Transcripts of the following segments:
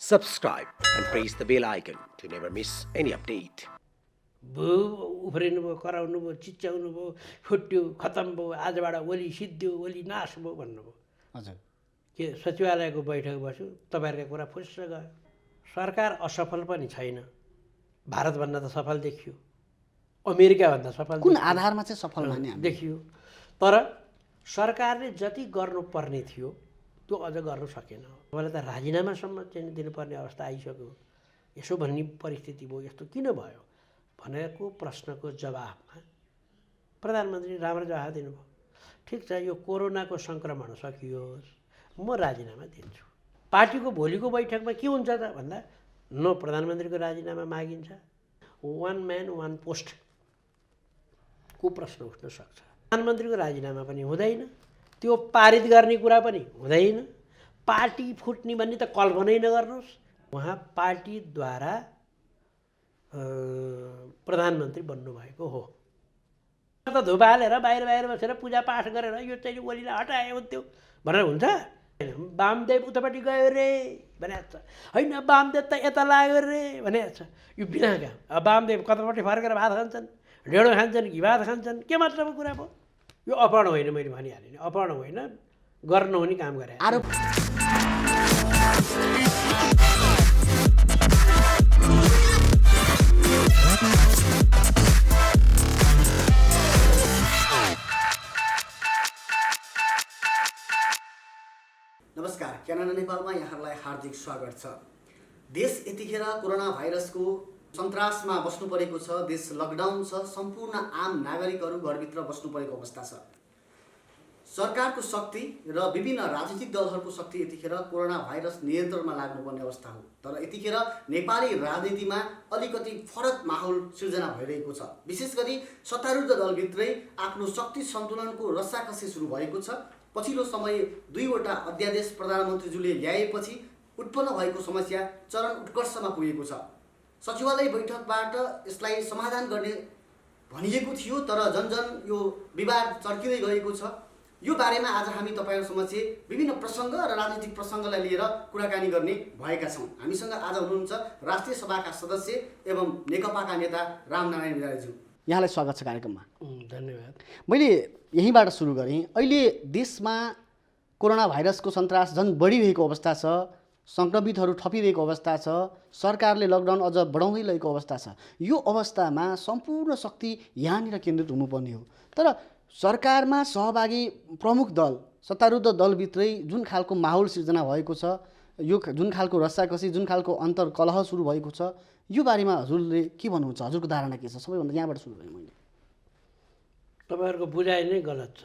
subscribe and press the bell icon to never miss any update. उफ्रिनु भयो, कराउनु भयो, चिच्याउनु भयो, फुट्यो, खतम भयो, आजबाट ओली सिद्धियो, ओली नाश भयो भन्नुभयो। हजुर के सचिवालयको बैठक बस्यो, तपाईँहरूको कुरा फुस्स गयो। सरकार असफल पनि छैन, भारतभन्दा त सफल देखियो, अमेरिकाभन्दा सफल कुन आधारमा चाहिँ सफल माने हामी? देखियो। तर सरकारले जति गर्नुपर्ने थियो त्यो अझ गर्न सकेन। मलाई त राजीनामासम्म चाहिँ दिनुपर्ने अवस्था आइसक्यो। यसो भन्ने परिस्थिति भयो, यस्तो किन भयो भनेको प्रश्नको जवाफमा प्रधानमन्त्री राम्रो जवाफ दिनुभयो। ठिक छ, यो कोरोनाको सङ्क्रमण सकियोस्, म राजीनामा दिन्छु। पार्टीको भोलिको बैठकमा के हुन्छ त भन्दा न प्रधानमन्त्रीको राजीनामा मागिन्छ, वान म्यान वान पोस्टको प्रश्न उठ्न सक्छ। प्रधानमन्त्रीको राजीनामा पनि हुँदैन, त्यो पारित गर्ने कुरा पनि हुँदैन। पार्टी फुट्ने भन्ने त कल्पनै नगर्नुहोस्। उहाँ पार्टीद्वारा प्रधानमन्त्री बन्नुभएको हो। त धुपा हालेर बाहिर बाहिर बसेर पूजापाठ गरेर यो चाहिँ ओलीलाई हटाए हुन्थ्यो भनेर हुन्छ? वामदेव उतापट्टि गयो रे भनेको छ, होइन वामदेव त यता लाग्यो रे भनेको छ। यो बिना काम। अब वामदेव कतापट्टि फर्केर भात खान्छन्, ढेँडो खान्छन् कि भात खान्छन्, के मतलब कुरा भयो? यो अपहरण होइन, मैले भनिहालेँ नि, अपहरण होइन, गर्न नहुने काम गरे। आरोप नमस्कार, क्यानाडा नेपालमा यहाँहरूलाई हार्दिक स्वागत छ। देश यतिखेर कोरोना भाइरसको सन्तासमा बस्नु परेको छ। देश लकडाउन छ, सम्पूर्ण आम नागरिकहरू घरभित्र बस्नु परेको अवस्था छ। सरकारको शक्ति र विभिन्न राजनीतिक दलहरूको शक्ति यतिखेर कोरोना भाइरस नियन्त्रणमा लाग्नुपर्ने अवस्था हो। तर यतिखेर नेपाली राजनीतिमा अलिकति फरक माहौल सिर्जना भइरहेको छ। विशेष गरी सत्तारूढ दलभित्रै आफ्नो शक्ति सन्तुलनको रस्साकसी सुरु भएको छ। पछिल्लो समय 2वटा अध्यादेश प्रधानमन्त्रीज्यूले ल्याएपछि उत्पन्न भएको समस्या चरम उत्कर्षमा पुगेको छ। सचिवालय बैठकबाट यसलाई समाधान गर्ने भनिएको थियो, तर जनजन यो विवाद चर्किँदै गएको छ। यो बारेमा आज हामी तपाईहरु समक्ष विभिन्न प्रसङ्ग र राजनीतिक प्रसङ्गलाई लिएर कुराकानी गर्ने भएका छौँ। हामीसँग आज हुनुहुन्छ राष्ट्रिय सभाका सदस्य एवं नेकपाका नेता रामनारायण विद्यार्थीज्यू। यहाँलाई स्वागत छ कार्यक्रममा। धन्यवाद। मैले यहीँबाट सुरु गरेँ। अहिले देशमा कोरोना भाइरसको सन्तास झन् बढिरहेको अवस्था छ, सङ्क्रमितहरू थपिरहेको अवस्था छ, सरकारले लकडाउन अझ बढाउँदै लगेको अवस्था छ। यो अवस्थामा सम्पूर्ण शक्ति यहाँनिर केन्द्रित हुनुपर्ने हो। तर सरकारमा सहभागी प्रमुख दल, सत्तारूढ दलभित्रै जुन खालको माहौल सिर्जना भएको छ, यो जुन खालको रस्साकसी, जुन खालको अन्तर्कलह सुरु भएको छ, यो बारेमा हजुरले के भन्नुहुन्छ? हजुरको धारणा के छ? सबैभन्दा यहाँबाट सुरु गरेँ मैले। तपाईँहरूको बुझाइ नै गलत छ।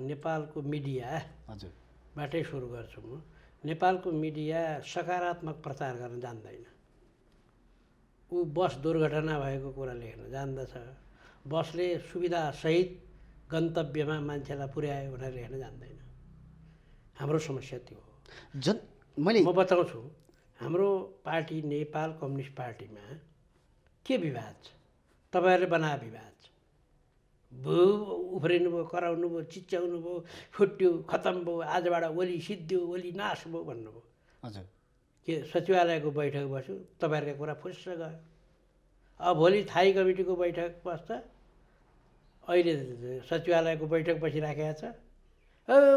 नेपालको मिडिया बाटै सुरु गर्छु म। नेपालको मिडिया सकारात्मक प्रचार गर्न जान्दैन। ऊ बस दुर्घटना भएको कुरा लेख्न जान्दछ, बसले सुविधासहित गन्तव्यमा मान्छेलाई पुर्यायो भनेर लेख्न जान्दैन। हाम्रो समस्या त्यो हो। म बताउँछु, हाम्रो पार्टी नेपाल कम्युनिस्ट पार्टीमा के विवाद छ? तपाईँहरूले बनाए विवाद छ। उफ्रिनु भयो, कराउनु भयो, चिच्याउनु भयो, फुट्यो, खतम भयो, आजबाट ओली सिद्धियो, ओली नाश भयो भन्नुभयो। हजुर के सचिवालयको बैठक बस्यो, तपाईँहरूको कुरा फुस्स गयो। अब भोलि थाई कमिटीको बैठक बस्छ। अहिले सचिवालयको बैठक बसिराखेको छ,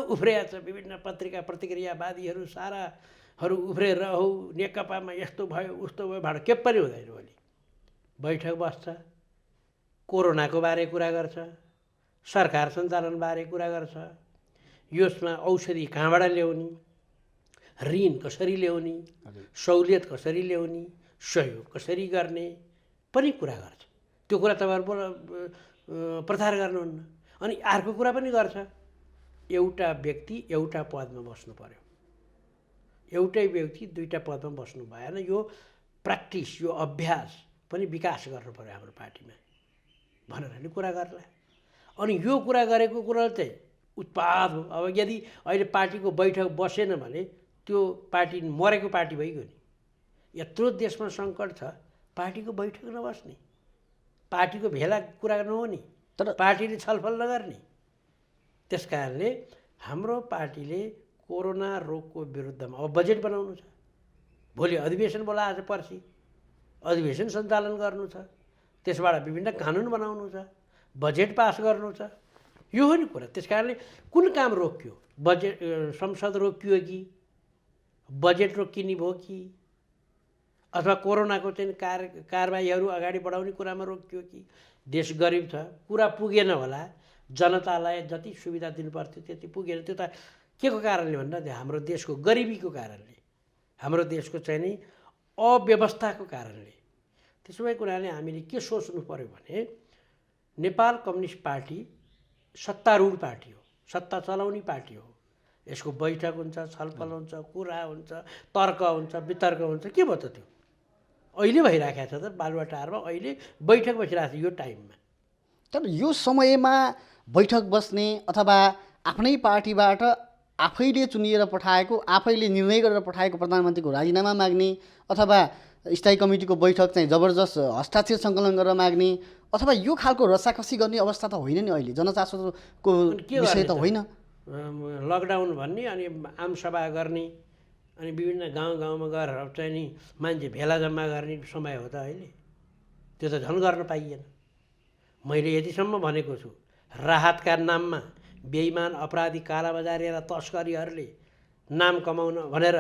उफ्रिया छ। विभिन्न पत्रिका प्रतिक्रियावादीहरू साराहरू उफ्रेर हौ नेकपामा यस्तो भयो उस्तो भयो भाँडो के पनि हुँदैन। भोलि बैठक बस्छ, कोरोनाको बारे कुरा गर्छ, सरकार सञ्चालनबारे कुरा गर्छ, यसमा औषधि कहाँबाट ल्याउने, ऋण कसरी ल्याउने, सहुलियत कसरी ल्याउने, सहयोग कसरी गर्ने पनि कुरा गर्छ। त्यो कुरा तपाईँहरू प्रचार गर्नुहुन्न। अनि अर्को कुरा पनि गर्छ, एउटा व्यक्ति एउटा पदमा बस्नु पर्यो, एउटै व्यक्ति दुईवटा पदमा बस्नु भएन। यो प्र्याक्टिस, यो अभ्यास पनि विकास गर्नु पर्यो हाम्रो पार्टीमा भनेर नि कुरा गर्ला। अनि यो कुरा गरेको कुरा चाहिँ उत्पाद हो। अब यदि अहिले पार्टीको बैठक बसेन भने त्यो पार्टी मरेको पार्टी भइगयो नि। यत्रो देशमा सङ्कट छ, पार्टीको बैठक नबस्ने, पार्टीको भेला कुरा नहुने, तर पार्टीले छलफल नगर्ने। त्यस कारणले हाम्रो पार्टीले कोरोना रोगको विरुद्धमा अब बजेट बनाउनु छ, भोलि अधिवेशन बोलाएको छ, पर्सि अधिवेशन सञ्चालन गर्नु छ, त्यसबाट विभिन्न कानुन बनाउनु छ, बजेट पास गर्नु छ, यो हो नि कुरा। त्यस कारणले कुन काम रोकियो? बजेट संसद रोकियो कि बजेट रोकिने भयो कि अथवा कोरोनाको चाहिँ कारबाहीहरू अगाडि बढाउने कुरामा रोकियो कि? देश गरिब छ, कुरा पुगेन होला, जनतालाई जति सुविधा दिनुपर्थ्यो त्यति पुगेन। त्यो त के को कारणले भन्दा हाम्रो देशको गरिबीको कारणले, हाम्रो देशको चाहिँ नि अव्यवस्थाको कारणले। त्यसो भएको हुनाले हामीले के सोच्नु पर्यो भने नेपाल कम्युनिस्ट पार्टी सत्तारूढ पार्टी हो, सत्ता चलाउने पार्टी हो। यसको बैठक हुन्छ, छलफल हुन्छ, कुरा हुन्छ, तर्क हुन्छ, वितर्क हुन्छ। के भयो त त्यो? अहिले भइरहेको छ त बालुवाटारमा, अहिले बैठक बसिरहेको छ यो टाइममा। तर यो समयमा बैठक बस्ने अथवा आफ्नै पार्टीबाट आफैले चुनिएर पठाएको, आफैले निर्णय गरेर पठाएको प्रधानमन्त्रीको राजीनामा माग्ने अथवा स्थायी कमिटीको बैठक चाहिँ जबरजस्त हस्ताक्षर सङ्कलन गरेर माग्ने अथवा यो खालको रसाकसी गर्ने अवस्था त होइन नि अहिले, जनचासोको विषय त होइन। लकडाउन भन्ने अनि आमसभा गर्ने अनि विभिन्न गाउँ गाउँमा गएर चाहिँ नि मान्छे भेला जम्मा गर्ने समय हो त अहिले? त्यो त झन् गर्न पाइएन। मैले यतिसम्म भनेको छु, राहतका नाममा बेइमान अपराधी कालाबजारी र तस्करीहरूले नाम कमाउन भनेर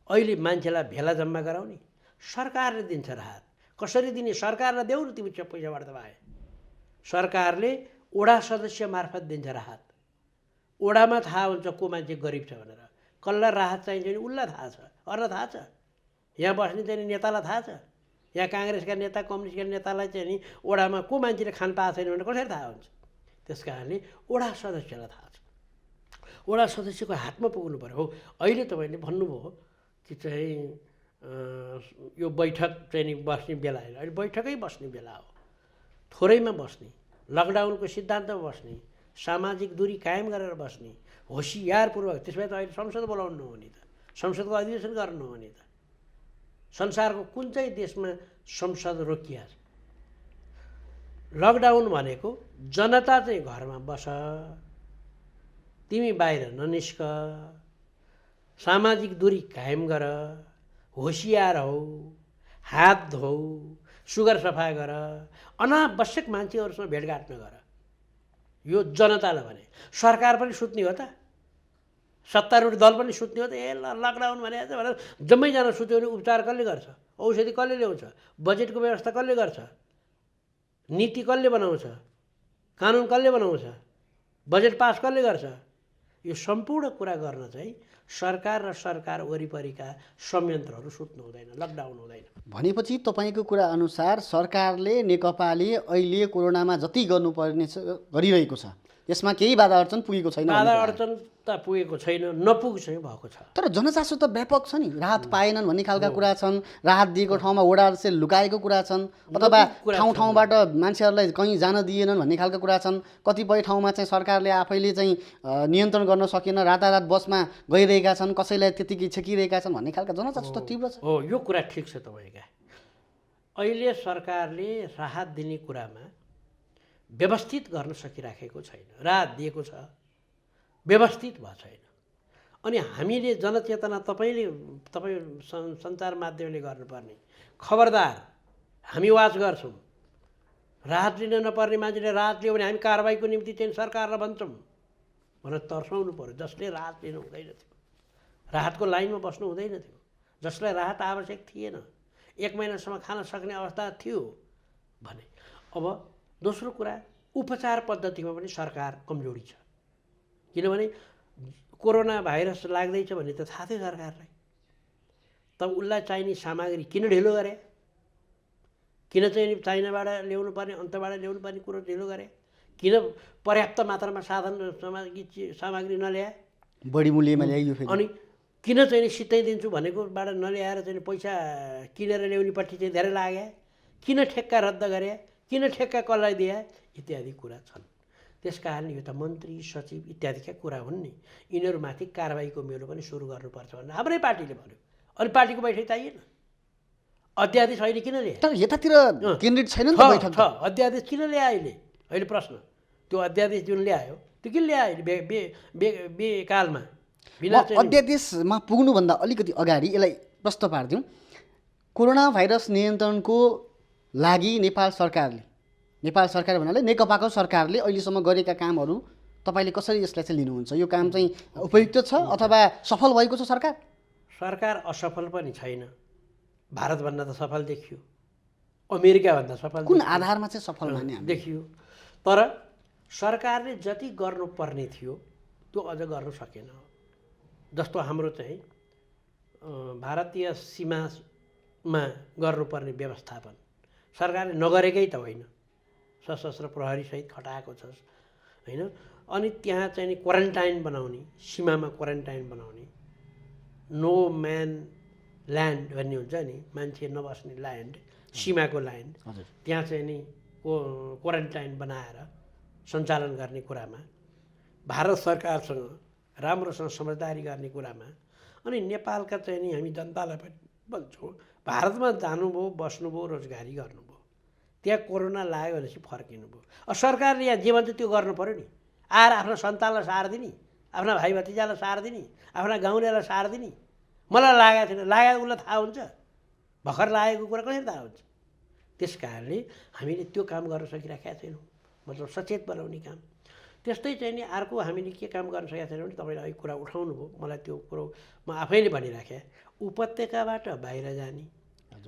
अहिले मान्छेलाई भेला जम्मा गराउने? सरकारले दिन्छ राहत। कसरी दिने? सरकारलाई देऊ न तिमी पैसाबाट त भए। सरकारले वडा सदस्य मार्फत दिन्छ राहत। वडामा थाहा हुन्छ को मान्छे गरिब छ भनेर, कसलाई राहत चाहिन्छ भने उसलाई थाहा छ, अरूलाई थाहा छ। यहाँ बस्ने चाहिँ नेतालाई थाहा छ, यहाँ काङ्ग्रेसका नेता कम्युनिस्टका नेतालाई चाहिँ नि वडामा को मान्छेले खान पाएको छैन भने कसरी थाहा हुन्छ? त्यस कारणले वडा सदस्यलाई थाहा छ, वडा सदस्यको हातमा पुग्नु पर्यो। हो अहिले तपाईँले भन्नुभयो कि चाहिँ यो बैठक चाहिँ नि बस्ने बेला होइन, अहिले बैठकै बस्ने बेला हो। थोरैमा बस्ने, लकडाउनको सिद्धान्तमा बस्ने, सामाजिक दूरी कायम गरेर बस्ने, होसियारपूर्वक। त्यसमा त अहिले संसद बोलाउनु नहुने त, संसदको अधिवेशन गर्नु नहुने त। संसारको कुन चाहिँ देशमा संसद रोकिया छ? लकडाउन भनेको जनता चाहिँ घरमा बस, तिमी बाहिर ननिस्क, सामाजिक दूरी कायम गर, होसियार हौ, हात धो, सुगर सफा गर, अनावश्यक मान्छेहरूसँग भेटघाट नगर। यो जनतालाई भने। सरकार पनि सुत्ने हो त, सत्तारूढ दल पनि सुत्ने हो त। ए लकडाउन भनेको छ भनेर जम्मैजना सुत्यो भने उपचार कसले गर्छ? औषधि कसले ल्याउँछ? बजेटको व्यवस्था कसले गर्छ? नीति कसले बनाउँछ? कानुन कसले बनाउँछ? बजेट पास कसले गर्छ? यो सम्पूर्ण कुरा गर्न चाहिँ सरकार र सरकार वरिपरिका संयन्त्रहरू सुत्नु हुँदैन, लकडाउन हुँदैन। भनेपछि तपाईँको कुरा अनुसार सरकारले, नेकपाले अहिले कोरोनामा जति गर्नुपर्ने गरिरहेको छ, यसमा केही बाधा अडचन पुगेको छैन? बाधा अडचन त पुगेको छैन, नपुग चाहिँ भएको छ। तर जनचासो त व्यापक छ नि, राहत पाएनन् भन्ने खालका कुरा छन्, राहत दिएको ठाउँमा वडा से लुकाएको कुरा छन्, अथवा ठाउँ ठाउँबाट मान्छेहरूलाई कहीँ जान दिएनन् भन्ने खालका कुरा छन्। कतिपय ठाउँमा चाहिँ सरकारले आफैले चाहिँ नियन्त्रण गर्न सकेन, रातारात बसमा गइरहेका छन्, कसैलाई त्यतिकै छेकिरहेका छन् भन्ने खालका जनचासो त तीव्र छ। हो, यो कुरा ठिक छ तपाईँका। अहिले सरकारले राहत दिने कुरामा व्यवस्थित गर्न सकिराखेको छैन। राहत दिएको छ, व्यवस्थित भएको छैन। अनि हामीले जनचेतना तपाईँ सञ्चार माध्यमले गर्नुपर्ने, खबरदार हामी वाच गर्छौँ, राहत लिन नपर्ने मान्छेले राहत लियो भने हामी कारबाहीको निम्ति चाहिँ सरकारलाई भन्छौँ भनेर तर्साउनु पर्यो। जसले राहत लिनु हुँदैन थियो, राहतको लाइनमा बस्नु हुँदैन थियो, जसलाई राहत आवश्यक थिएन, 1 महिनासम्म खान सक्ने अवस्था थियो भने। अब दोस्रो कुरा, उपचार पद्धतिमा पनि सरकार कमजोरी छ। किनभने कोरोना भाइरस लाग्दैछ भन्ने त थाहा थियो सरकारलाई, तब उसलाई चाहिने सामग्री किन ढिलो गरे? किन चाहिँ चाइनाबाट ल्याउनु पर्ने, अन्तबाट ल्याउनु पर्ने कुरो ढिलो गरे? किन पर्याप्त मात्रामा सामग्री नल्याए? बढी मूल्यमा ल्याइयो फेरि। अनि किन चाहिँ सित्तै दिन्छु भनेकोबाट नल्याएर चाहिँ पैसा किनेर ल्याउनेपट्टि चाहिँ धेरै लागे? किन ठेक्का रद्द गरे? किन ठेक्का कसलाई दिए? इत्यादि कुरा छन्। त्यस कारणले यो त मन्त्री सचिव इत्यादिका कुरा हुन् नि, यिनीहरूमाथि कारबाहीको मेलो पनि सुरु गर्नुपर्छ भनेर हाम्रै पार्टीले भन्यो। अनि पार्टीको बैठक चाहिएन, अध्यादेश अहिले किन ल्याए? तर यतातिर केन्द्रित छैन नि त बैठक। अध्यादेश किन ल्याए अहिले प्रश्न? त्यो अध्यादेश जुन ल्यायो त्यो किन ल्यायो अहिले बेकालमा? बिना चाहिँ अध्यादेशमा पुग्नुभन्दा अलिकति अगाडि यसलाई प्रश्न पारिदिउँ। कोरोना भाइरस नियन्त्रणको लागि नेपाल सरकार भन्नाले नेकपाको सरकारले अहिलेसम्म गरेका कामहरू तपाईँले कसरी यसलाई चाहिँ लिनुहुन्छ? यो काम चाहिँ उपयुक्त छ अथवा सफल भएको छ सरकार? सरकार असफल पनि छैन। भारतभन्दा त सफल देखियो, अमेरिकाभन्दा सफल कुन आधारमा चाहिँ सफल मान्ने हामी? देखियो। तर सरकारले जति गर्नुपर्ने थियो त्यो अझ गर्न सकेन। जस्तो हाम्रो चाहिँ भारतीय सीमामा गर्नुपर्ने व्यवस्थापन सरकारले नगरेकै त होइन, सशस्त्र प्रहरीसहित खटाएको छ होइन। अनि त्यहाँ चाहिँ क्वारेन्टाइन बनाउने, सीमामा क्वारेन्टाइन बनाउने, नो म्यान ल्यान्ड भन्ने हुन्छ नि, मान्छे नबस्ने ल्यान्ड, सीमाको ल्यान्ड, त्यहाँ चाहिँ नि क्वारेन्टाइन बनाएर सञ्चालन गर्ने कुरामा भारत सरकारसँग राम्रोसँग समझदारी गर्ने कुरामा अनि नेपालका चाहिँ नि हामी जनतालाई पनि भन्छौँ, भारतमा जानुभयो, बस्नुभयो, रोजगारी गर्नुभयो, त्यहाँ कोरोना लाग्यो भनेपछि फर्किनुभयो। सरकारले यहाँ जे भन्छ त्यो गर्नु पऱ्यो नि। आएर आफ्ना सन्तानलाई सार दिने, आफ्ना भाइ भतिजालाई सार दिने, आफ्ना गाउँलेलाई सार दिने। मलाई लागेको थिएन, लागेको उसलाई थाहा हुन्छ, भर्खर लागेको कुरा कसरी थाहा हुन्छ? त्यस कारणले हामीले त्यो काम गर्न सकिरहेका छैनौँ, मतलब सचेत बनाउने काम। त्यस्तै चाहिँ नि अर्को हामीले के काम गर्न सकेका छैनौँ भने तपाईँले अघि कुरा उठाउनु भयो, मलाई त्यो कुरो म आफैले भनिराखेँ। उपत्यकाबाट बाहिर जाने,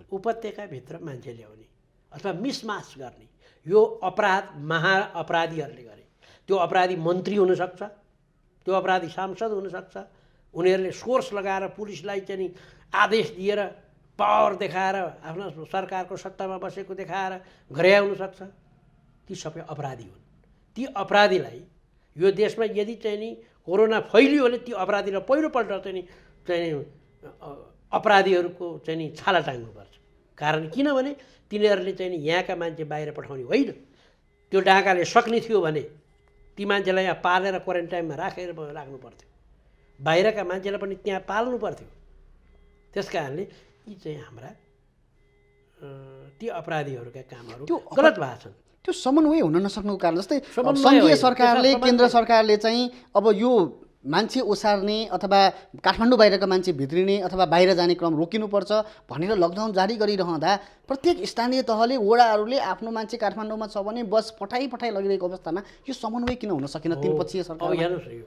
उपत्यकाभित्र मान्छे ल्याउने अथवा मिसमास गर्ने, यो अपराध महाअपराधीहरूले गरे। त्यो अपराधी मन्त्री हुनसक्छ, त्यो अपराधी सांसद हुनसक्छ, उनीहरूले सोर्स लगाएर पुलिसलाई चाहिँ नि आदेश दिएर पावर देखाएर आफ्नो सरकारको सत्तामा बसेको देखाएर गरे हुनसक्छ। ती सबै अपराधी हुन्। ती अपराधीलाई यो देशमा यदि चाहिँ नि कोरोना फैलियो भने ती अपराधीलाई पहिलोपल्ट चाहिँ अपराधीहरूको चाहिँ नि छाला टाङ्नुपर्छ। कारण किनभने तिनीहरूले चाहिँ नि यहाँका मान्छे बाहिर पठाउने होइन। त्यो डाँकाले सक्ने थियो भने ती मान्छेलाई यहाँ पालेर क्वारेन्टाइनमा राख्नु पर्थ्यो, बाहिरका मान्छेलाई पनि त्यहाँ पाल्नु पर्थ्यो। त्यस कारणले यी चाहिँ हाम्रा ती अपराधीहरूका कामहरू गलत भएको छन्। त्यो समन्वय हुन नसक्नुको कारण जस्तै सङ्घीय सरकारले, केन्द्र सरकारले चाहिँ अब यो मान्छे ओसार्ने अथवा काठमाडौँ बाहिरका मान्छे भित्रिने अथवा बाहिर जाने क्रम रोकिनुपर्छ भनेर लकडाउन जारी गरिरहँदा प्रत्येक स्थानीय तहले, वडाहरूले आफ्नो मान्छे काठमाडौँमा छ भने बस पठाइ लगिरहेको अवस्थामा यो समन्वय किन हुन सकेन तीन पक्षीय सरकार? अब हेर्नुहोस्, यो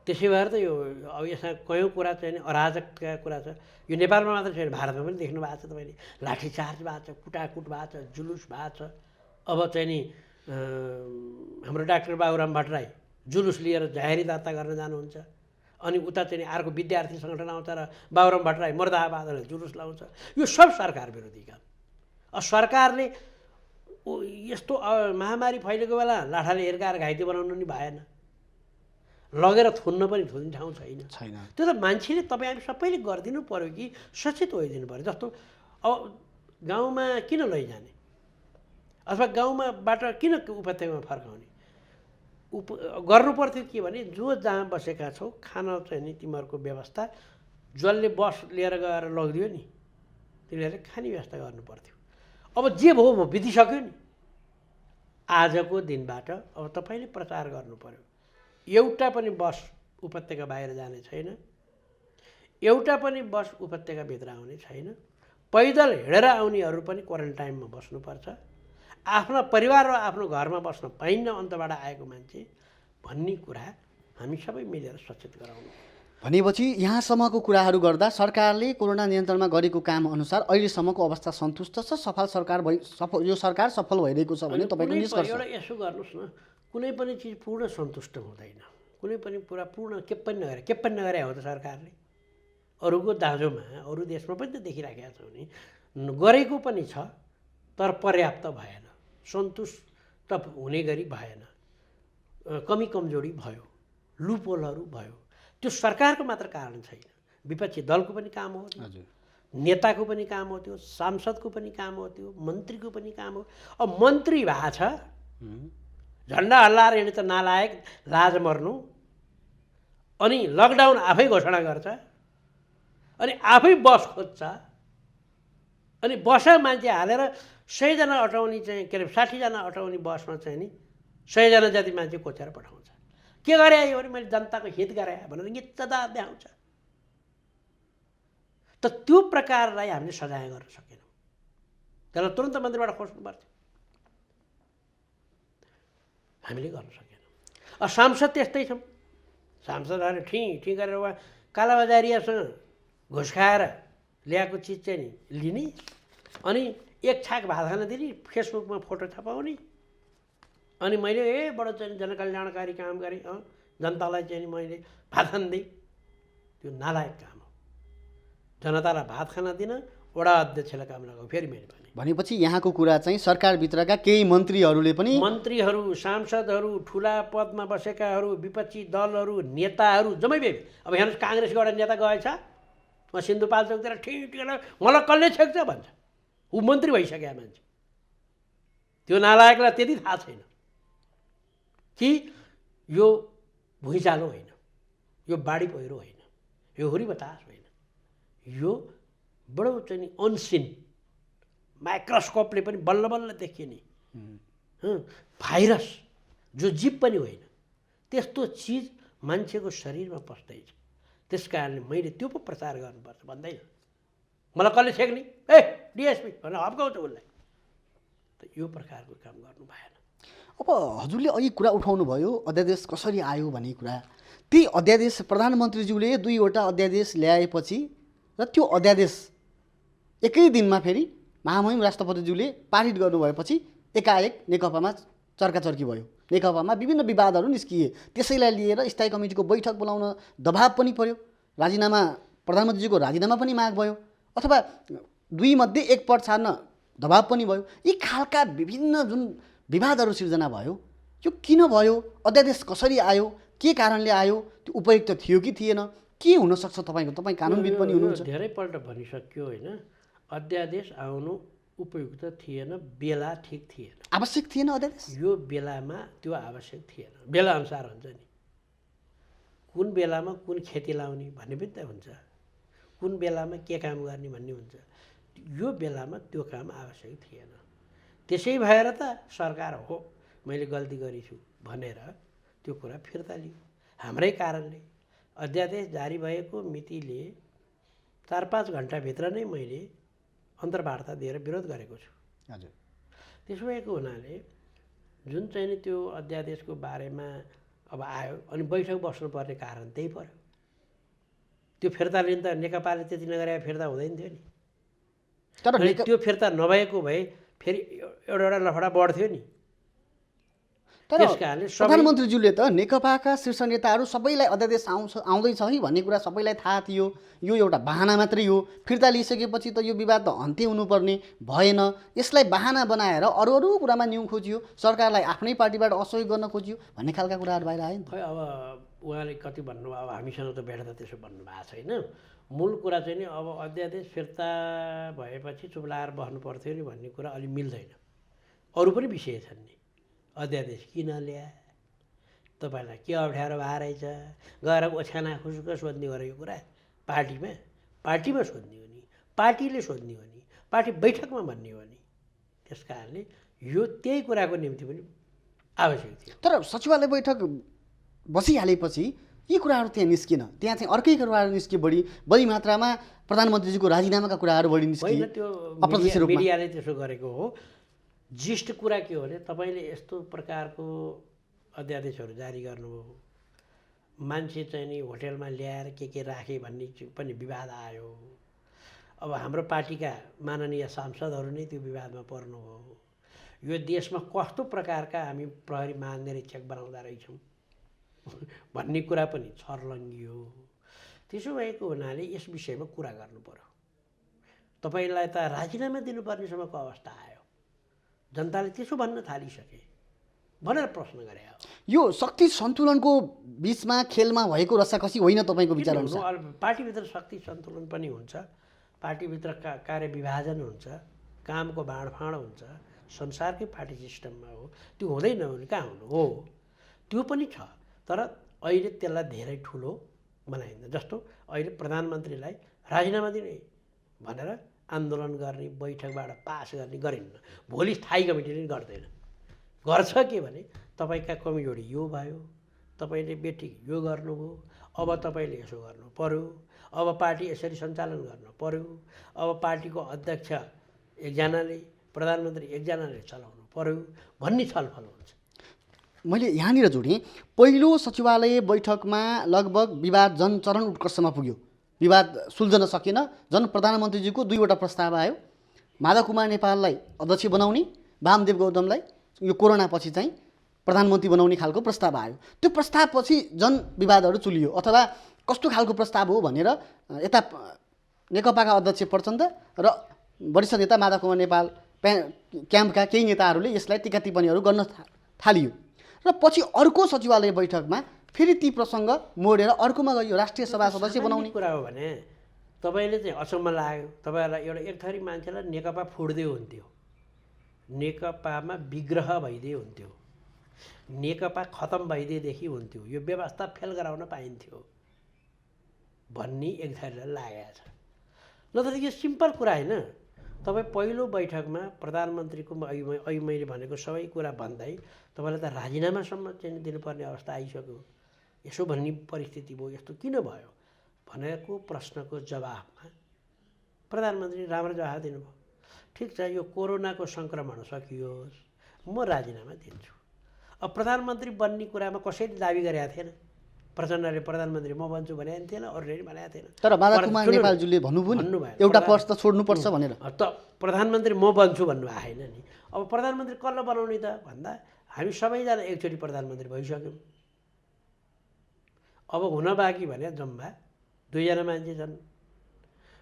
त्यसै भएर त यो अब यसमा कयौँ कुरा चाहिँ अराजकका कुरा छ। यो नेपालमा मात्र छैन, भारतमा पनि देख्नु भएको छ तपाईँले। लाठीचार्ज भएको छ, कुटाकुट भएको छ, जुलुस भएको छ। अब चाहिँ नि हाम्रो डाक्टर बाबुराम भट्टराई जुलुस लिएर जाहेरी दर्ता गर्न जानुहुन्छ, अनि उता चाहिँ अर्को विद्यार्थी सङ्गठन आउँछ र बाबुराम भट्टराई मुर्दाबाद भनेर जुलुस लाउँछ। यो सब सरकार विरोधी काम। सरकारले यस्तो महामारी फैलेको बेला लाठाले हिर्काएर घाइते बनाउनु नि भएन, लगेर थुन्न पनि थुन्ने ठाउँ छैन। त्यो त मान्छेले तपाईँहरू सबैले गरिदिनु पऱ्यो कि सचेत होइदिनु पऱ्यो। जस्तो अब गाउँमा किन लैजाने अथवा गाउँमाबाट किन उपत्यकामा फर्काउने गर्नु पर्थ्यो के भने जो जहाँ बसेका छौ खान चाहिँ नि तिमीहरूको व्यवस्था जसले बस लिएर गएर लगिदियो नि तिनीहरूले खाने व्यवस्था गर्नु पर्थ्यो। अब जे भयो बितिसक्यो नि। आजको दिनबाट अब तपाईँले प्रचार गर्नु पऱ्यो, एउटा पनि बस उपत्यका बाहिर जाने छैन, एउटा पनि बस उपत्यकाभित्र आउने छैन। पैदल हिँडेर आउनेहरू पनि क्वारेन्टाइनमा बस्नुपर्छ, आफ्ना परिवार र आफ्नो घरमा बस्न पाइन्न अन्तबाट आएको मान्छे भन्ने कुरा हामी सबै मिलेर सचेत गराउनु। भनेपछि यहाँसम्मको कुराहरू गर्दा सरकारले कोरोना नियन्त्रणमा गरेको काम अनुसार अहिलेसम्मको अवस्था सन्तुष्ट छ, यो सरकार सफल भइरहेको छ भने तपाईँको निष्कर्ष? एउटा यसो गर्नुहोस् न, कुनै पनि चिज पूर्ण सन्तुष्ट हुँदैन, कुनै पनि कुरा पूर्ण के पनि नगरे हो त सरकारले। अरूको दाँजोमा अरू देशमा पनि त देखिराखेका छौँ नि, गरेको पनि छ तर पर्याप्त भएन, सन्तुष्ट हुने गरी भएन, कमी कमजोरी भयो, लुपहोलहरू भयो। त्यो सरकारको मात्र कारण छैन, विपक्षी दलको पनि काम हो, नेताको पनि काम हो, त्यो सांसदको पनि काम हो, त्यो मन्त्रीको पनि काम हो। अब मन्त्री भएको छ झन्डा हल्लाएर हिँड्ने त नालायक, लाज मर्नु, अनि लकडाउन आफै घोषणा गर्छ, अनि आफै बस खोज्छ, अनि बस मान्छे हालेर 100 जना अटाउने चाहिँ के अरे 60 जना अटाउने बसमा चाहिँ नि 100 जना जति मान्छे कोचेर पठाउँछ। के गरे यो भने मैले जनताको हित गरे भनेर गिच्चदा देखाउँछ। त त्यो प्रकारलाई हामीले सजाय गर्न सकेनौँ। त्यसलाई तुरन्त मन्त्रीबाट खोज्नुपर्छ, हामीले गर्न सकेनौँ। सांसद त्यस्तै छौँ, सांसदहरूले ठिँ गरेर उहाँ कालाबजारियासँग घुस खाएर ल्याएको चिज चाहिँ नि लिने अनि एक छाक भात खान दिने, फेसबुकमा फोटो छपाउने, अनि मैले बडो चाहिँ जनकल्याणकारी काम गरेँ, जनतालाई चाहिँ मैले भात खान दिएँ। त्यो नालायक काम हो। जनतालाई भात खान दिन वडा अध्यक्षलाई काम लगाऊ। फेरि मैले भनेपछि यहाँको कुरा चाहिँ सरकारभित्रका केही मन्त्रीहरूले पनि, मन्त्रीहरू, सांसदहरू, ठुला पदमा बसेकाहरू, विपक्षी दलहरू, नेताहरू जम्मै बेबी। अब हेर्नुहोस् काङ्ग्रेसको एउटा नेता गएछ, म सिन्धुपाल्चोकतिर ठिक मलाई कसले छेक्छ भन्छ। ऊ मन्त्री भइसक्यो मान्छे। त्यो नालायकलाई त्यति थाहा छैन कि यो भुइँचालो होइन, यो बाढी पहिरो होइन, यो हुरी बतास होइन, यो बडो चाहिँ नि अनसिन माइक्रोस्कोपले पनि बल्ल बल्ल देखिने भाइरस जो जीव पनि होइन, त्यस्तो चिज मान्छेको शरीरमा पस्दैछ। त्यस कारणले मैले त्यो पो प्रचार गर्नुपर्छ भन्दैन। मलाई कसले छेक्ने डिएसपी भनेर हप्काउँछ उसलाई। त यो प्रकारको काम गर्नु भएन। अब हजुरले अघि कुरा उठाउनु भयो अध्यादेश कसरी आयो भन्ने कुरा। त्यही अध्यादेश प्रधानमन्त्रीज्यूले 2वटा अध्यादेश ल्याएपछि र त्यो अध्यादेश एकै दिनमा फेरि महामहिम राष्ट्रपतिज्यूले पारित गर्नुभएपछि एकाएक नेकपामा चर्काचर्की भयो। नेकपामा विभिन्न विवादहरू निस्किए। त्यसैलाई लिएर स्थायी कमिटीको बैठक बोलाउन दबाब पनि पर्यो। राजीनामा, प्रधानमन्त्रीजीको राजीनामा पनि माग भयो, अथवा 2 मध्ये 1 पद छाड्न दबाब पनि भयो। यी खालका विभिन्न जुन विवादहरू सिर्जना भयो, यो किन भयो? अध्यादेश कसरी आयो? के कारणले आयो? त्यो उपयुक्त थियो कि थिएन? के हुनसक्छ तपाईँको? तपाईँ कानुनविद पनि हुनुहुन्छ। धेरैपल्ट भनिसक्यो होइन, अध्यादेश आउनु उपयुक्त थिएन, बेला ठिक थिएन, आवश्यक थिएन अध्यादेश। यो बेलामा त्यो आवश्यक थिएन। बेला अनुसार हुन्छ नि, कुन बेलामा कुन खेती लाउने भन्ने पनि त हुन्छ, कुन बेलामा के काम गर्ने भन्ने हुन्छ। यो बेलामा त्यो काम आवश्यक थिएन। त्यसै भएर त सरकार हो मैले गल्ती गरेछु भनेर त्यो कुरा फिर्ता लियो। हाम्रै कारणले अध्यादेश जारी भएको मितिले 4-5 घन्टाभित्र नै मैले अन्तर्वार्ता दिएर विरोध गरेको छु। हजुर। त्यसो भएको हुनाले जुन चाहिँ नि त्यो अध्यादेशको बारेमा अब आयो अनि बैठक बस्नुपर्ने कारण त्यही पर्यो। त्यो फिर्ता लिन त नेकपाले त्यति नगरे फिर्ता हुँदैन थियो नि। तर त्यो फिर्ता नभएको भए फेरि एउटा लफडा बढ्थ्यो नि। तर प्रधानमन्त्रीज्यूले त नेकपाका शीर्ष नेताहरू सबैलाई अध्यादेश आउँदैछ है भन्ने कुरा सबैलाई थाहा थियो। यो एउटा बहाना मात्रै हो। फिर्ता लिइसकेपछि त यो विवाद त अन्त्य हुनुपर्ने भएन। यसलाई बहाना बनाएर अरू कुरामा न्यु खोजियो, सरकारलाई आफ्नै पार्टीबाट असहयोग गर्न खोजियो भन्ने खालका कुराहरू बाहिर आयो नि त। खै अब उहाँले कति भन्नु, अब हामीसँग त भेट्दा त्यसो भन्नुभएको छैन। मूल कुरा चाहिँ नि अब अध्यादेश फिर्ता भएपछि चुप लाएर बस्नु पर्थ्यो नि भन्ने कुरा अलि मिल्दैन। अरू पनि विषय छन् नि। अध्यादेश किन ल्या, तपाईँलाई के अप्ठ्यारो भएर रहेछ, गएर ओछ्याना खुसुक सोध्ने गरेको कुरा पार्टीमा सोध्ने हो नि, पार्टीले सोध्ने हो नि, पार्टी बैठकमा भन्ने हो नि। त्यस कारणले यो त्यही कुराको निम्ति पनि आवश्यक थियो। तर सचिवालय बैठक बसिहालेपछि यी कुराहरू त्यहाँ निस्किन, त्यहाँ चाहिँ अर्कै कुराहरू निस्कियो। बढी मात्रामा प्रधानमन्त्रीजीको राजीनामाका कुराहरू बढी निस्किए। होइन, त्यो मिडियाले त्यसो गरेको हो। जिस्ट कुरा के हो भने तपाईँले यस्तो प्रकारको अध्यादेशहरू जारी गर्नुभयो, मान्छे चाहिँ नि होटेलमा ल्याएर के राखे भन्ने पनि विवाद आयो। अब हाम्रो पार्टीका माननीय सांसदहरू नै त्यो विवादमा पर्नुभयो। यो देशमा कस्तो प्रकारका हामी प्रहरी महानिरीक्षक बनाउँदा रहेछौँ भन्ने कुरा पनि छर्लङ्गियो। त्यसो भएको हुनाले यस विषयमा कुरा गर्नु पर्यो। तपाईँलाई त राजीनामा दिनुपर्नेसम्मको अवस्था आयो। जनताले त्यसो भन्न थालिसके भनेर प्रश्न गरे। यो शक्ति सन्तुलनको बिचमा खेलमा भएको रसाकसी होइन तपाईँको विचारअनुसार? पार्टीभित्र शक्ति सन्तुलन पनि हुन्छ, पार्टीभित्र कार्य विभाजन हुन्छ, कामको बाँडफाँड हुन्छ। संसारकै पार्टी सिस्टममा हो, त्यो हुँदैन भने कहाँ हुनु हो। त्यो पनि छ, तर अहिले त्यसलाई धेरै ठुलो बनाइन्छ। जस्तो अहिले प्रधानमन्त्रीलाई राजीनामा दिने भनेर आन्दोलन गर्ने, बैठकबाट पास गर्ने गरिन्न। भोलि स्थायी कमिटीले गर्दैन। गर्छ के भने तपाईँका कमजोरी यो भयो, तपाईँले बेठिक यो गर्नुभयो, अब तपाईँले यसो गर्नु पर्यो, अब पार्टी यसरी सञ्चालन गर्नु पर्यो, अब पार्टीको अध्यक्ष एकजनाले, प्रधानमन्त्री एकजनाले चलाउनु पर्यो भन्ने छलफल हुन्छ। मैले यहाँनिर जोडेँ, पहिलो सचिवालय बैठकमा लगभग विवाद चरम उत्कर्षमा पुग्यो, विवाद सुल्झन सकेन, प्रधानमन्त्रीजीको 2वटा प्रस्ताव आयो। माधव कुमार नेपाललाई अध्यक्ष बनाउने, वामदेव गौतमलाई यो कोरोनापछि चाहिँ प्रधानमन्त्री बनाउने खालको प्रस्ताव आयो। त्यो प्रस्तावपछि विवादहरू चुलियो, अथवा कस्तो खालको प्रस्ताव हो भनेर यता नेकपाका अध्यक्ष प्रचण्ड र वरिष्ठ नेता माधव कुमार नेपाल क्याम्पका केही नेताहरूले यसलाई टिका टिप्पणीहरू गर्न थालियो र पछि अर्को सचिवालय बैठकमा फेरि ती प्रसङ्ग मोडेर अर्कोमा गयो, राष्ट्रिय सभा सदस्य बनाउने कुरा हो भने तपाईँले चाहिँ अचम्म लाग्यो। तपाईँहरूलाई एउटा एक थरी मान्छेलाई नेकपा फुट्दै हुन्थ्यो, नेकपामा विग्रह भइदिए हुन्थ्यो, नेकपा खतम भइदिएदेखि हुन्थ्यो, यो व्यवस्था फेल गराउन पाइन्थ्यो भन्ने एक थरीलाई लागेको छ। नत्र यो सिम्पल कुरा होइन। तपाईँ पहिलो बैठकमा प्रधानमन्त्रीको अहिले मैले भनेको सबै कुरा भन्दै तपाईँलाई त राजीनामासम्म चाहिँ दिनुपर्ने अवस्था आइसक्यो। यसो भन्ने परिस्थिति भयो, यस्तो किन भयो भनेको प्रश्नको जवाफमा प्रधानमन्त्री राम्रो जवाफ दिनुभयो। ठिक छ, यो कोरोनाको सङ्क्रमण सकियोस्, म राजीनामा दिन्छु। अब प्रधानमन्त्री बन्ने कुरामा कसैले दाबी गरेका थिएन। प्रचण्डले प्रधानमन्त्री म बन्छु भनेको थिएन, अरूले भनेको थिएन। तर माधव कुमार नेपालजीले भन्नुभयो एउटा पद त छोड्नुपर्छ भनेर। त प्रधानमन्त्री म बन्छु भन्नु आएन नि। अब प्रधानमन्त्री कसलाई बनाउने त भन्दा हामी सबैजना एकचोटि प्रधानमन्त्री भइसक्यौँ। अब हुन बाँकी भने जम्मा 2जना मान्छे छन्,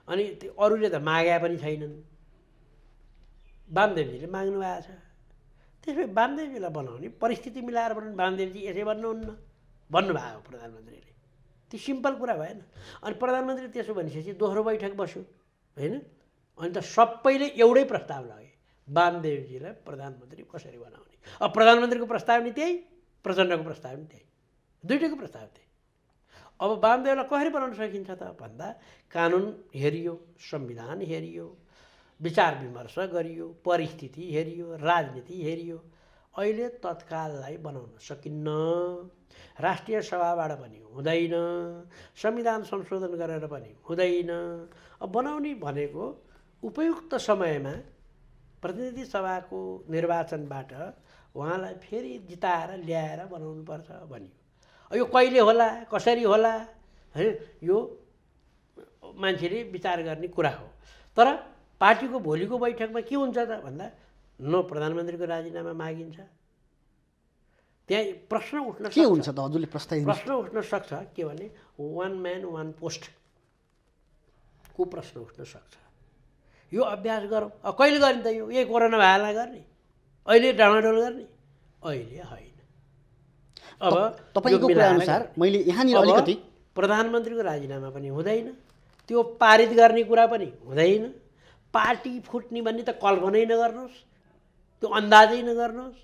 अनि त्यो अरूले त मागेका पनि छैनन्। वामदेवजीले माग्नु भएको छ, त्यसपछि वामदेवजीलाई बनाउने परिस्थिति मिलाएर बनाउने। वामदेवजी यसै भन्नुहुन्न भन्नुभएको प्रधानमन्त्रीले, त्यो सिम्पल कुरा भएन। अनि प्रधानमन्त्री त्यसो भनिसकेपछि दोस्रो बैठक बस्यो होइन, अनि त सबैले एउटै प्रस्ताव लगे, वामदेवजीलाई प्रधानमन्त्री कसरी बनाउने। अब प्रधानमन्त्रीको प्रस्ताव नि त्यही, प्रचण्डको प्रस्ताव नि त्यही, दुइटैको प्रस्ताव त्यही। अब वामदेवलाई कसरी बनाउन सकिन्छ त भन्दा कानुन हेरियो, संविधान हेरियो, विचार विमर्श गरियो, परिस्थिति हेरियो, राजनीति हेरियो। अहिले तत्काललाई बनाउन सकिन्न, राष्ट्रिय सभाबाट पनि हुँदैन, संविधान संशोधन गरेर पनि हुँदैन। अब बनाउने भनेको उपयुक्त समयमा प्रतिनिधि सभाको निर्वाचनबाट उहाँलाई फेरि जिताएर ल्याएर बनाउनुपर्छ भनियो। यो कहिले होला, कसरी होला है, यो मान्छेले विचार गर्ने कुरा हो। तर पार्टीको भोलिको बैठकमा के हुन्छ त भन्दा न प्रधानमन्त्रीको राजीनामा मागिन्छ, त्यहाँ प्रश्न उठ्न सक्छ। के हुन्छ त हजुरले प्रश्न उठ्न सक्छ के भने 1 म्यान 1 पोस्ट को प्रश्न उठ्न सक्छ। यो अभ्यास गरौँ। कहिले गर्ने त यो? यही कोरोना भएला गर्ने, अहिले डामाडोल गर्ने, अहिले होइन। अब तपाईँको कुरा अनुसार मैले यहाँनिर अलिकति प्रधानमन्त्रीको राजीनामा पनि हुँदैन, त्यो पारित गर्ने कुरा पनि हुँदैन। पार्टी फुट्ने भन्ने त कल्पनै नगर्नुहोस्, त्यो अन्दाजै नगर्नुहोस्।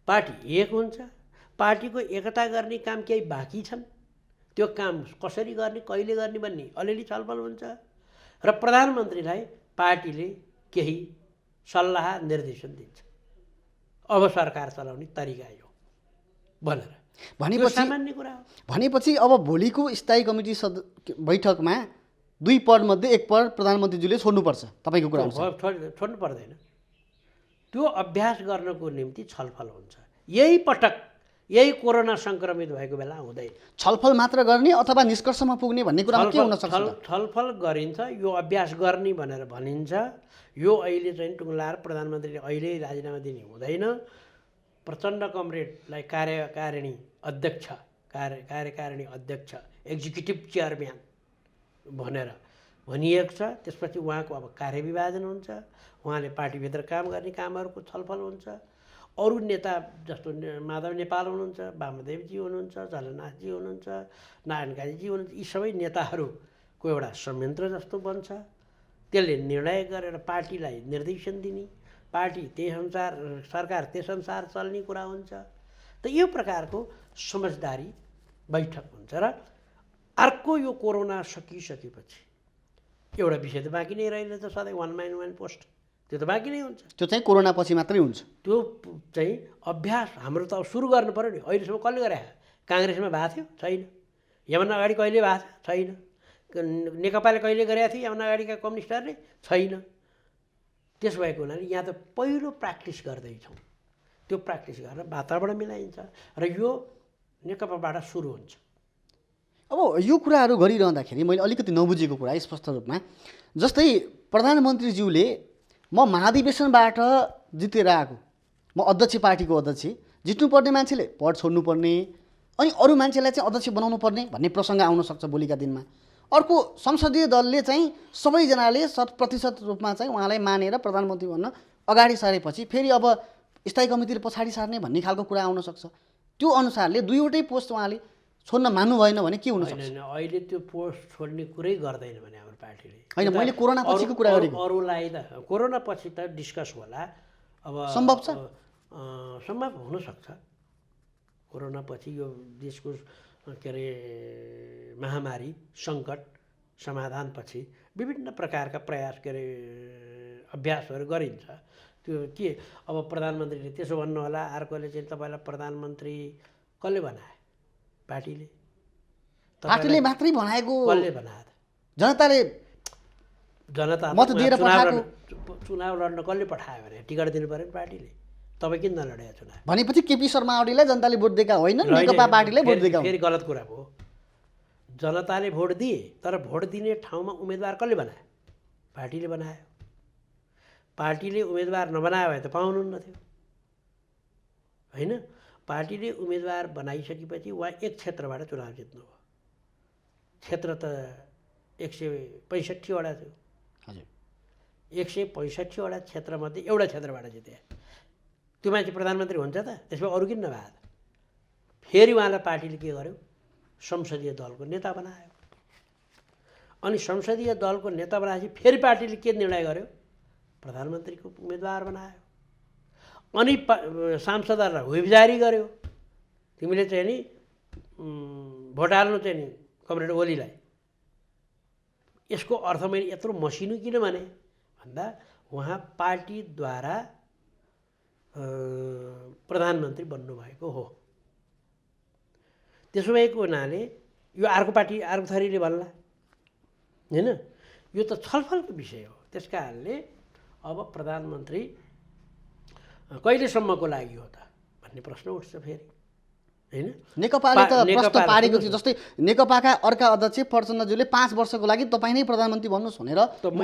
पार्टी एक हुन्छ, पार्टीको एकता गर्ने काम केही बाँकी छन्, त्यो काम कसरी गर्ने, कहिले गर्ने भन्ने अलिअलि छलफल हुन्छ र प्रधानमन्त्रीलाई पार्टीले केही सल्लाह निर्देशन दिन्छ, अब सरकार चलाउने तरिका यो भनेर। सामान्य कुरा हो। भनेपछि अब भोलिको स्थायी कमिटी बैठकमा 2 पदमध्ये 1 पद प्रधानमन्त्रीज्यूले छोड्नुपर्छ तपाईँको कुरा अनुसार? छोड्नु पर्दैन, त्यो अभ्यास गर्नको निम्ति छलफल हुन्छ। यही पटक यही कोरोना सङ्क्रमित भएको बेला हुँदैन। छलफल मात्र गर्ने अथवा निष्कर्षमा पुग्ने भन्ने कुरामा के हुन सक्छ? छलफल गरिन्छ, यो अभ्यास गर्ने भनेर भनिन्छ। यो अहिले चाहिँ टुङ्लाएर प्रधानमन्त्रीले अहिले राजीनामा दिने हुँदैन। प्रचण्ड कमरेडलाई कार्यकारिणी अध्यक्ष एक्जिक्युटिभ चेयरम्यान भनेर भनिएको छ। त्यसपछि उहाँको अब कार्यविभाजन हुन्छ, उहाँले पार्टीभित्र काम गर्ने कामहरूको छलफल हुन्छ। अरू नेता जस्तो माधव नेपाल हुनुहुन्छ, वामदेवजी हुनुहुन्छ, झलनाथजी हुनुहुन्छ, नारायण काजीजी हुनुहुन्छ, यी सबै नेताहरूको एउटा संयन्त्र जस्तो बन्छ। त्यसले निर्णय गरेर पार्टीलाई निर्देशन दिने, पार्टी त्यही अनुसार, सरकार त्यसअनुसार चल्ने कुरा हुन्छ। त यो प्रकारको समझदारी बैठक हुन्छ। र अर्को यो कोरोना सकिसकेपछि एउटा विषय त बाँकी नै रहेन त, सधैँ 1 म्यान 1 पोस्ट, त्यो त बाँकी नै हुन्छ। त्यो चाहिँ कोरोना पछि मात्रै हुन्छ। त्यो चाहिँ अभ्यास हाम्रो त अब सुरु गर्नु पऱ्यो नि। अहिलेसम्म कसले गरे? काङ्ग्रेसमा भएको थियो? छैन। यमन अगाडि कहिले भएको छ? छैन। नेकपाले कहिले गरेको थियो यमन अगाडिका कम्युनिस्टहरूले? छैन। त्यसो भएको हुनाले यहाँ त पहिलो प्र्याक्टिस गर्दैछौँ। त्यो प्र्याक्टिस गरेर वातावरण मिलाइन्छ र यो नेकपाबाट सुरु हुन्छ। अब यो कुराहरू गरिरहँदाखेरि मैले अलिकति नबुझेको कुरा स्पष्ट रूपमा, जस्तै प्रधानमन्त्रीज्यूले म महाधिवेशनबाट जितेर आएको, म अध्यक्ष पार्टीको अध्यक्ष, जित्नुपर्ने मान्छेले पद छोड्नुपर्ने अनि अरू मान्छेलाई चाहिँ अध्यक्ष बनाउनु पर्ने भन्ने प्रसङ्ग आउन सक्छ भोलिका दिनमा। अर्को संसदीय दलले चाहिँ सबैजनाले 100% रूपमा चाहिँ उहाँलाई मानेर प्रधानमन्त्री भन्न अगाडि सारेपछि फेरि अब स्थायी कमिटीले पछाडि सार्ने भन्ने खालको कुरा आउन सक्छ। त्यो अनुसारले दुईवटै पोस्ट उहाँले छोड्न मान्नु भएन भने के हुन सक्छ? अहिले त्यो पोस्ट छोड्ने कुरै गर्दैन भने हाम्रो पार्टीले। होइन, मैले कोरोना पछिको कुरा गरेको। अरूलाई त कोरोना पछि त डिस्कस होला। अब सम्भव छ? सम्भव हुनसक्छ। कोरोना पछि यो देशको के अरे महामारी सङ्कट समाधानपछि विभिन्न प्रकारका प्रयास के अरे अभ्यासहरू गरिन्छ। त्यो के अब प्रधानमन्त्रीले त्यसो भन्नु होला, अर्कोले चाहिँ तपाईँलाई प्रधानमन्त्री कसले बनाए? पार्टीले मात्रै बनाएको? कसले बनायो? जनता मत दिएर पठाएको। चुनाव लड्न कसले पठायो भने टिकट दिनु पऱ्यो नि पार्टीले। तपाईँ किन नलड्या चुनाव? भनेपछि केपी शर्मा ओलीलाई जनताले भोट दिएका होइन, नेकपा पार्टीलाई भोट दिएका। फेरि गलत कुरा हो। जनताले भोट दिए, तर भोट दिने ठाउँमा उम्मेदवार कसले बनायो? पार्टीले बनायो। पार्टीले उम्मेदवार नबनायो भने त पाउनुहुन्न थियो होइन। पार्टीले उम्मेदवार बनाइसकेपछि उहाँ एक क्षेत्रबाट चुनाव जित्नुभयो। क्षेत्र त 165 वटा थियो। हजुर, 165 वटा क्षेत्रमध्ये एउटा क्षेत्रबाट जिते। त्यो मान्छे प्रधानमन्त्री हुन्छ त? त्यसमा अरू किन नभए? फेरि उहाँलाई पार्टीले के गर्यो? संसदीय दलको नेता बनायो। अनि संसदीय दलको नेता बनाएपछि फेरि पार्टीले के निर्णय गर्यो? प्रधानमन्त्रीको उम्मेदवार बनायो। अनि सांसदहरूलाई व्हिप जारी गर्यो, तिमीले चाहिँ नि भोट हाल्नु चाहिँ नि कमरेड ओलीलाई। यसको अर्थ मैले यत्रो मसिनो किन भने भन्दा उहाँ पार्टीद्वारा प्रधानमन्त्री बन्नुभएको हो। त्यसो भएको हुनाले यो अर्को पार्टी अर्को थरीले भन्ला होइन। यो त छलफलको विषय हो। त्यस कारणले अब प्रधानमन्त्री कहिलेसम्मको लागि हो त भन्ने प्रश्न उठ्छ फेरि होइन। नेकपाले त प्रश्न पारेको थियो। जस्तै नेकपाका अर्का अध्यक्ष प्रचण्डज्यूले 5 वर्षको लागि तपाईँ नै प्रधानमन्त्री बन्नुहोस् भनेर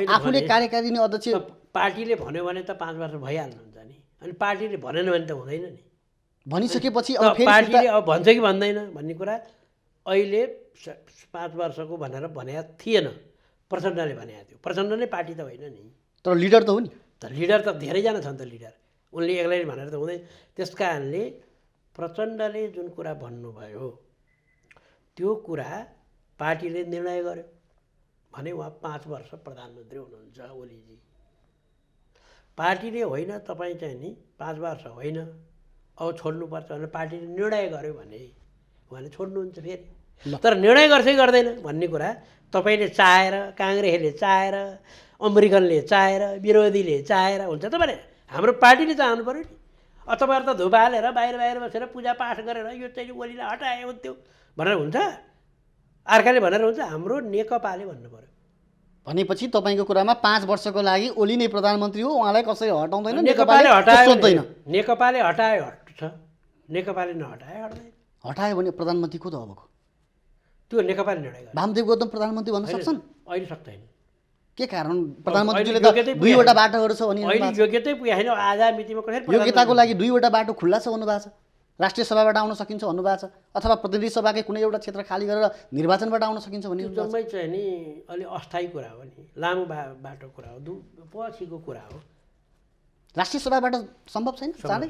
आफूले कार्यकारिणी अध्यक्ष। पार्टीले भन्यो भने त 5 वर्ष भइहाल्नुहुन्छ नि। अनि पार्टीले भनेन भने त हुँदैन नि। भनिसकेपछि अब फेरि पार्टीले अब भन्छ कि भन्दैन भन्ने कुरा अहिले 5 वर्षको भनेर भनेको थिएन। प्रचण्डले भनेको थियो। प्रचण्ड नै पार्टी त होइन नि, तर लिडर त हो नि। त लिडर त धेरैजना छन् त लिडर। उनले एक्लै भनेर त हुँदैन। त्यस कारणले प्रचण्डले जुन कुरा भन्नुभयो त्यो कुरा पार्टीले निर्णय गर्यो भने उहाँ 5 वर्ष प्रधानमन्त्री हुनुहुन्छ ओलीजी। पार्टीले होइन तपाईँ चाहिँ नि 5 वर्ष होइन अब छोड्नुपर्छ भनेर पार्टीले निर्णय गर्यो भने उहाँले छोड्नुहुन्छ फेरि। तर निर्णय गर्छ कि गर्दैन भन्ने कुरा तपाईँले चाहेर, काङ्ग्रेसले चाहेर, अमेरिकनले चाहेर, विरोधीले चाहेर हुन्छ त भने हाम्रो पार्टीले चाहनु पऱ्यो नि। तपाईँहरू त धुपा हालेर बाहिर बसेर पूजापाठ गरेर यो चाहिँ ओलीलाई हटायो त्यो भनेर हुन्छ? अर्काले भनेर हुन्छ? हाम्रो नेकपाले भन्नु पऱ्यो। भनेपछि तपाईँको कुरामा 5 वर्षको लागि ओली नै प्रधानमन्त्री हो, उहाँलाई कसैले हटाउँदैन, नेकपाले हटायो सोध्दैन। नेकपाले हटायो हट्छ, नेकपाले नहटायो हट्दैन। हटायो भने प्रधानमन्त्री को त अबको? त्यो नेकपाले निर्णय गर्छ। वामदेव गौतम प्रधानमन्त्री भन्न सक्छन्? अहिले सक्दैन। के कारण? प्रधानमन्त्रीले त 2वटा बाटोहरू छ भने अहिले योग्यतै पुगेको छैन। आधा मितिमा कसरी योग्यताको लागि 2वटा बाटो खुल्ला छ भन्नुभएको छ। राष्ट्रिय सभाबाट आउन सकिन्छ भन्नुभएको छ, अथवा प्रतिनिधि सभाकै कुनै एउटा क्षेत्र खाली गरेर निर्वाचनबाट आउन सकिन्छ भन्ने जम्मै चाहिँ नि अलि अस्थायी कुरा हो नि, लामो बाटो कुरा हो, पछिको कुरा हो। राष्ट्रिय सभाबाट सम्भव छैन? छैन।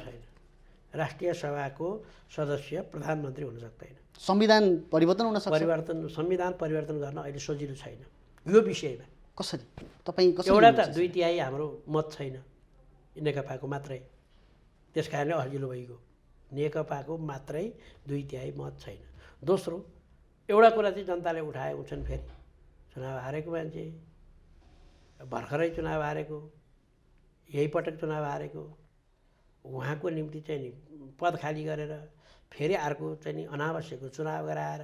राष्ट्रिय सभाको सदस्य प्रधानमन्त्री हुन सक्दैन। संविधान परिवर्तन हुन सक्छ? संविधान परिवर्तन गर्न अहिले सजिलो छैन यो विषयमा। कसरी? तपाईँ कसरी? एउटा त 2/3 हाम्रो मत छैन, नेकपाको मात्रै। त्यस कारणले सजिलो भइगयो। नेकपाको मात्रै 2/3 मत छैन। दोस्रो एउटा कुरा चाहिँ जनताले उठाउँछन् फेरि, चुनाव हारेको मान्छे, भर्खरै चुनाव हारेको, यही पटक चुनाव हारेको, उहाँको निम्ति चाहिँ नि पद खाली गरेर फेरि अर्को चाहिँ नि अनावश्यक चुनाव गराएर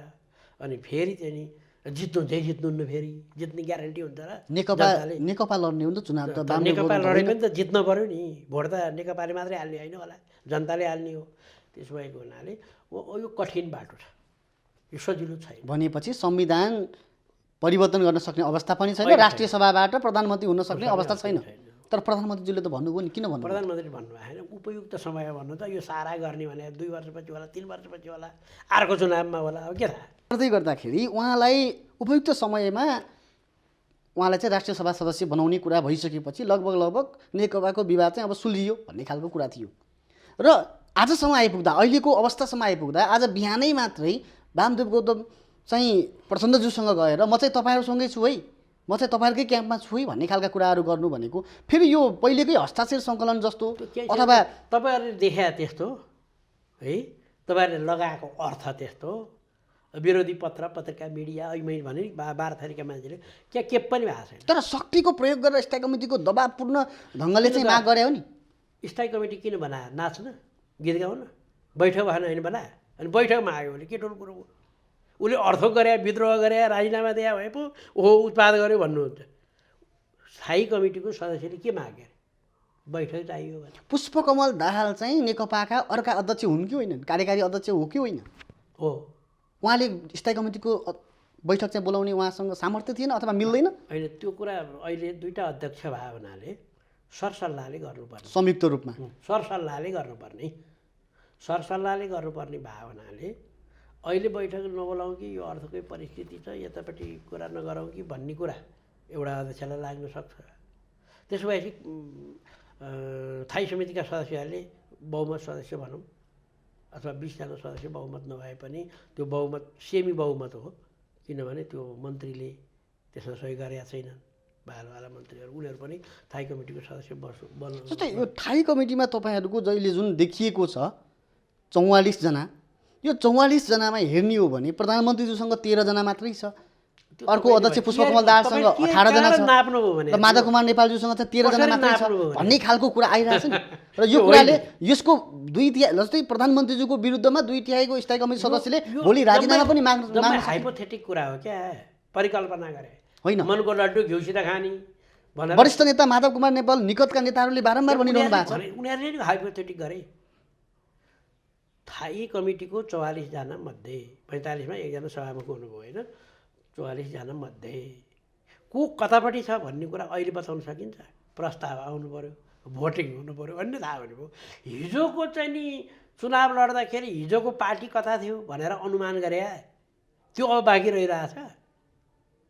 अनि फेरि चाहिँ नि जित्नुहुन्न, फेरि जित्ने ग्यारेन्टी हुन्छ र नेकपा लड्ने हो नि त चुनाव त नेकपा लडे पनि त जित्नु पऱ्यो नि। भोट त नेकपाले मात्रै हाल्ने होइन होला, जनताले हाल्ने हो। त्यसो भएको हुनाले यो कठिन बाटो छ, यो सजिलो छैन। भनेपछि संविधान परिवर्तन गर्न सक्ने अवस्था पनि छैन, राष्ट्रिय सभाबाट प्रधानमन्त्री हुन सक्ने अवस्था छैन। तर प्रधानमन्त्रीज्यूले त भन्नुभयो नि, किन भन्नु? प्रधानमन्त्री भन्नुभयो होइन, उपयुक्त समय भन्नु त यो सारा गर्ने भने 2 वर्षपछि होला, 3 वर्षपछि होला, अर्को चुनावमा होला, अब के थाहा। गर्दै गर्दाखेरि उहाँलाई उपयुक्त समयमा उहाँलाई चाहिँ राष्ट्रिय सभा सदस्य बनाउने कुरा भइसकेपछि लगभग नेकपाको विवाद चाहिँ अब सुल्झियो भन्ने खालको कुरा थियो। र आजसम्म आइपुग्दा, अहिलेको अवस्थासम्म आइपुग्दा आज बिहानै मात्रै वामदेव गौतम चाहिँ प्रचण्डज्यूसँग गएर म चाहिँ तपाईँहरूसँगै छु है, म चाहिँ तपाईँहरूकै क्याम्पमा छु है भन्ने खालका कुराहरू गर्नु भनेको फेरि यो पहिलेकै हस्ताक्षर सङ्कलन जस्तो अथवा तपाईँहरूले देखाए त्यस्तो है, तपाईँहरूले लगाएको अर्थ त्यस्तो, विरोधी पत्रिका मिडिया अहिले मैले भने 12 थरीका मान्छेले के पनि भएको छैन। तर शक्तिको प्रयोग गरेर स्थायी कमिटीको दबावपूर्ण ढङ्गले चाहिँ माग गरे हो नि। स्थायी कमिटी किन बनायो? नाच्न, गीत गाउन, बैठक भएन होइन बनायो। अनि बैठकमा आयो भने के ठुलो कुरो हो? उसले अर्थ गरे, विद्रोह गरे, राजीनामा दिए भए पो ओहो उत्पाद गर्यो भन्नुहुन्छ। स्थायी कमिटीको सदस्यले के मागे? बैठक चाहियो भने। पुष्पकमल दाहाल चाहिँ नेकपाका अर्का अध्यक्ष हुन् कि होइनन्? कार्यकारी अध्यक्ष हो कि होइन? हो। उहाँले स्थायी कमिटीको बैठक चाहिँ बोलाउने उहाँसँग सामर्थ्य थिएन अथवा मिल्दैन? होइन, त्यो कुरा अहिले 2टा अध्यक्ष भए हुनाले सरसल्लाहले गर्नुपर्ने, संयुक्त रूपमा सरसल्लाहले गर्नुपर्ने भए हुनाले अहिले बैठक नबोलाउँ कि यो अर्थकै परिस्थिति छ, यतापट्टि कुरा नगरौँ कि भन्ने कुरा एउटा अध्यक्षलाई लाग्न सक्छ। त्यसो भएपछि स्थायी समितिका सदस्यहरूले बहुमत सदस्य भनौँ अथवा 20 जना सदस्य बहुमत नभए पनि त्यो बहुमत सेमी बहुमत हो, किनभने त्यो मन्त्रीले त्यसमा सही गरेका छैनन्, बालवाला मन्त्रीहरू, उनीहरू पनि स्थायी कमिटीको सदस्य बन्नु। जस्तै यो स्थायी कमिटीमा तपाईँहरूको जहिले जुन देखिएको छ 44 जना, यो 44 जनामा हेर्ने हो भने प्रधानमन्त्रीज्यूसँग 13 जना मात्रै छ, अर्को अध्यक्ष पुष्पकमल दाहालसँग 18 जना छ, र माधव कुमार नेपालज्यूसँग चाहिँ 13 जना मात्रै छ भन्ने खालको कुरा आइरहेछ नि। र यो कुराले यसको 2/3 जस्तै प्रधानमन्त्रीज्यूको विरुद्धमा 2/3 स्थायी कमिटी सदस्यले भोलि राजीनामा पनि माग्न हाइपोथेटिक कुरा हो क्या, परिकल्पना गरे होइन। मनको लड्डु घिउसित खाने भनेर वरिष्ठ नेता माधव कुमार नेपाल निकटका नेताहरूले बारम्बार भनिरहनु भएको छ। उनीहरूले नि हाइपोथेटिक गरे। स्थायी कमिटीको 44 जना मध्ये 45 मा 1 जना सभामुख हुनुभयो होइन, 44 जना मध्ये को कतापट्टि छ भन्ने कुरा अहिले बताउन सकिन्छ? प्रस्ताव आउनु पर्यो, भोटिङ हुनु पर्यो, अन्य थाहा हुनु भयो। हिजोको चाहिँ नि चुनाव लड्दाखेरि हिजोको पार्टी कता थियो भनेर अनुमान गरे, त्यो अब बाँकी रहिरहेछ।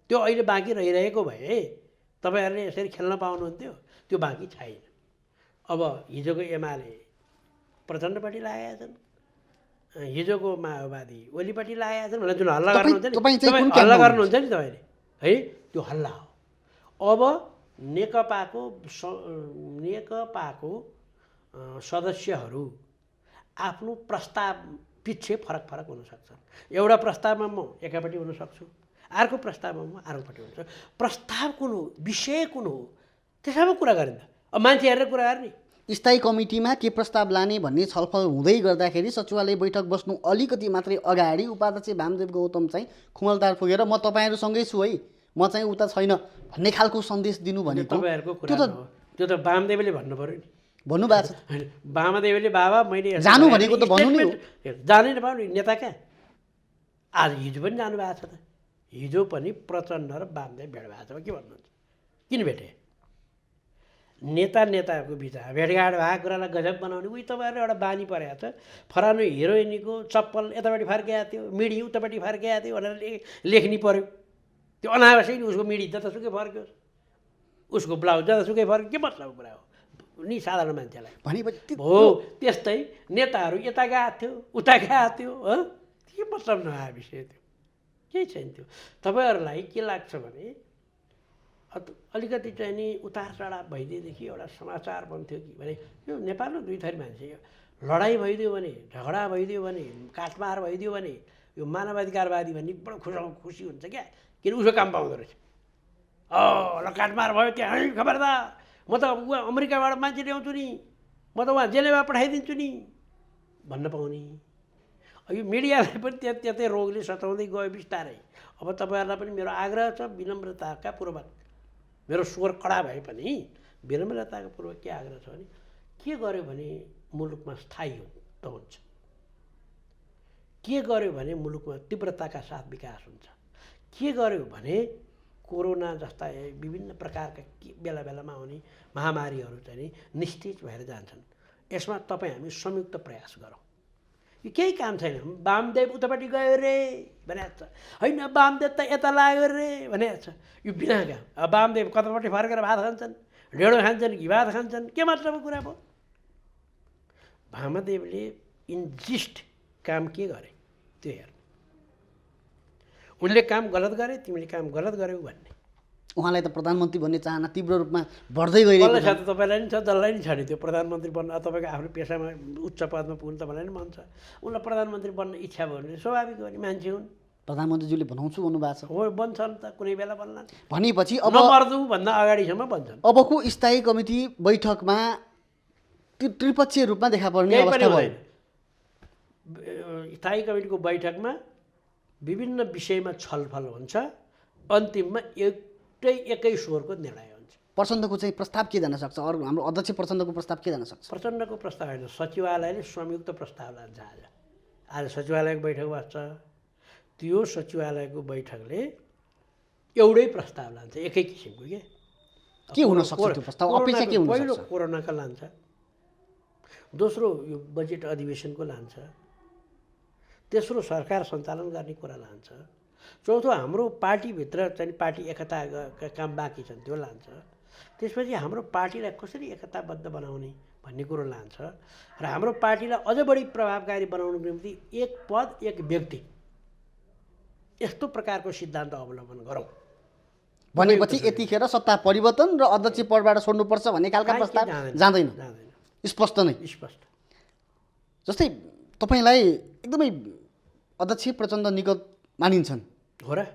त्यो अहिले बाँकी रहिरहेको भए तपाईँहरूले यसरी खेल्न पाउनुहुन्थ्यो, त्यो बाँकी छैन। अब हिजोको एमाले प्रचण्डपट्टि लागेका छन्, हिजोको माओवादी ओलीपट्टि लागेका छन् भनेर जुन हल्ला गर्नुहुन्छ नि, हल्ला गर्नुहुन्छ नि तपाईँले है, त्यो हल्ला हो। अब नेकपाको सदस्यहरू आफ्नो प्रस्ताव पछि फरक हुन सक्छन्। एउटा प्रस्तावमा म एकापट्टि हुन सक्छु, अर्को प्रस्तावमा म अर्कोपट्टि हुन्छ। प्रस्ताव कुन हो, विषय कुन हो, त्यसैमा कुरा गरिन्छ। अब मान्छे हेरेर कुरा गर्ने। स्थायी कमिटीमा के प्रस्ताव लाने भन्ने छलफल हुँदै गर्दाखेरि सचिवालय बैठक बस्नु अलिकति मात्रै अगाडि उपाध्यक्ष वामदेव गौतम चाहिँ खुमलतार पुगेर म तपाईँहरूसँगै छु है, म चाहिँ उता छैन भन्ने खालको सन्देश दिनु भनेको तपाईँहरूको कुरा हो। त्यो त वामदेवले भन्नु पर्यो नि, भन्नुभएको छ। वामदेवले बाबा मैले जानु भनेको त भन्नु नि हो, जानै नपाउने नेता क्या। आज हिजो पनि जानुभएको छ त, हिजो पनि प्रचण्ड र वामदेव भेट भएको छ। के भन्नुहुन्छ? किन भेटे? नेताको बिचमा भेटघाट भएको कुरालाई गजब बनाउने उही तपाईँहरू एउटा बानी परेको छ। फलानु हिरोइनीको चप्पल यतापट्टि फर्किएको थियो, मिडी उतापट्टि फर्किएको थियो भनेर लेख्नु पर्यो। त्यो अनावश्यक नि, उसको मिडी जतासुकै फर्क्योस्, उसको ब्लाउज जतासुकै फर्क्यो, के मतलब कुरा हो नि साधारण मान्छेलाई भनेपछि हो। त्यस्तै नेताहरू यता गएको थियो उता गएको थियो, के मतलब नआए विषय थियो, केही छैन। त्यो तपाईँहरूलाई के लाग्छ भने अलिकति चाहिँ नि उतार चढाव भइदिएदेखि एउटा समाचार बन्थ्यो कि भने यो नेपालमा 2 थरी मान्छे, लडाइँ भइदियो भने, झगडा भइदियो भने, काटमार भइदियो भने यो मानवाधिकारवादी भन्ने बडो खुसी हुन्छ क्या, किन उसको काम पाउँदो रहेछ। ल काटमार भयो त्यहाँ खबरदार, म त अमेरिकाबाट मान्छे ल्याउँछु नि, म त उहाँ जेनेभा पठाइदिन्छु नि भन्न पाउने। यो मिडियालाई पनि त्यतै रोगले सताउँदै गयो बिस्तारै। अब तपाईँहरूलाई पनि मेरो आग्रह छ विनम्रताका पूर्वक, मेरो स्वर कडा भए पनि विनम्रताका पूर्वक के आग्रह छ भने के गर्यो भने मुलुकमा स्थायी हुन्छ, के गर्यो भने मुलुकमा तीव्रताका साथ विकास हुन्छ, के गर्यो भने कोरोना जस्ता विभिन्न प्रकारका बेला बेलामा आउने महामारीहरू चाहिँ निस्तेज भएर जान्छन्। यसमा तपाईँ हामी संयुक्त प्रयास गरौँ। यो केही काम छैन, वामदेव उतापट्टि गयो रे भनेको छ, होइन वामदेव त यता लाग्यो रे भनेको छ, यो बिना काम। अब वामदेव कतापट्टि फर्केर भात खान्छन्, ढेँडो खान्छन् कि भात खान्छन्, के मतलब कुरा भयो? वामदेवले इन्जिस्ट काम के गरे त्यो हेर्नु, उनले काम गलत गरे, तिमीले काम गलत गर्यौ भन्ने। उहाँलाई त प्रधानमन्त्री भन्ने चाहना तीव्र रूपमा बढ्दै गइरहेको छ। तपाईँलाई नि छ, जसलाई नि छ नि त्यो प्रधानमन्त्री बन्न। तपाईँको आफ्नो पेसामा उच्च पदमा पुग्नु तपाईँलाई नि मन छ, उनलाई प्रधानमन्त्री बन्न इच्छा भयो भने स्वाभाविक हो नि, मान्छे हुन्। प्रधानमन्त्रीज्यूले भन्नुहुन्छ भन्नुभएको छ, हो बन्छन् त, कुनै बेला बन्लान्। भनेपछि अब नमर्दु भन्दा अगाडिसम्म बन्छन्। अबको स्थायी कमिटी बैठकमा त्रिपक्षीय रूपमा देखा पर्ने अवस्था भयो। स्थायी कमिटीको बैठकमा विभिन्न विषयमा छलफल हुन्छ, अन्तिममा एकै स्वरको निर्णय हुन्छ। प्रचण्डको चाहिँ प्रस्ताव के जान सक्छ? अरू हाम्रो अध्यक्ष प्रचण्डको प्रस्ताव के जान सक्छ? प्रचण्डको प्रस्ताव होइन, सचिवालयले संयुक्त प्रस्ताव लान्छ। आज सचिवालयको बैठक बस्छ, त्यो सचिवालयको बैठकले एउटै प्रस्ताव लान्छ, एकै किसिमको के हुन सक्छ त्यो प्रस्ताव? अपेक्षा के हुन सक्छ? पहिलो कोरोनाका लान्छ, दोस्रो यो बजेट अधिवेशनको लान्छ, तेस्रो सरकार सञ्चालन गर्ने कुरा लान्छ, चौथो हाम्रो पार्टीभित्र चाहिँ पार्टी एकताका काम बाँकी छन् त्यो लान्छ, त्यसपछि हाम्रो पार्टीलाई कसरी एकताबद्ध बनाउने भन्ने कुरो लान्छ, र हाम्रो पार्टीलाई अझ बढी प्रभावकारी बनाउनुको निम्ति एक पद एक व्यक्ति यस्तो प्रकारको सिद्धान्त अवलम्बन गरौँ भनेपछि यतिखेर सत्ता परिवर्तन र अध्यक्ष पदबाट छोड्नुपर्छ भन्ने खालका प्रस्ताव जाँदैन। स्पष्ट नै स्पष्ट। जस्तै तपाईँलाई एकदमै अध्यक्ष प्रचण्ड निकट मानिन्छन् हो र?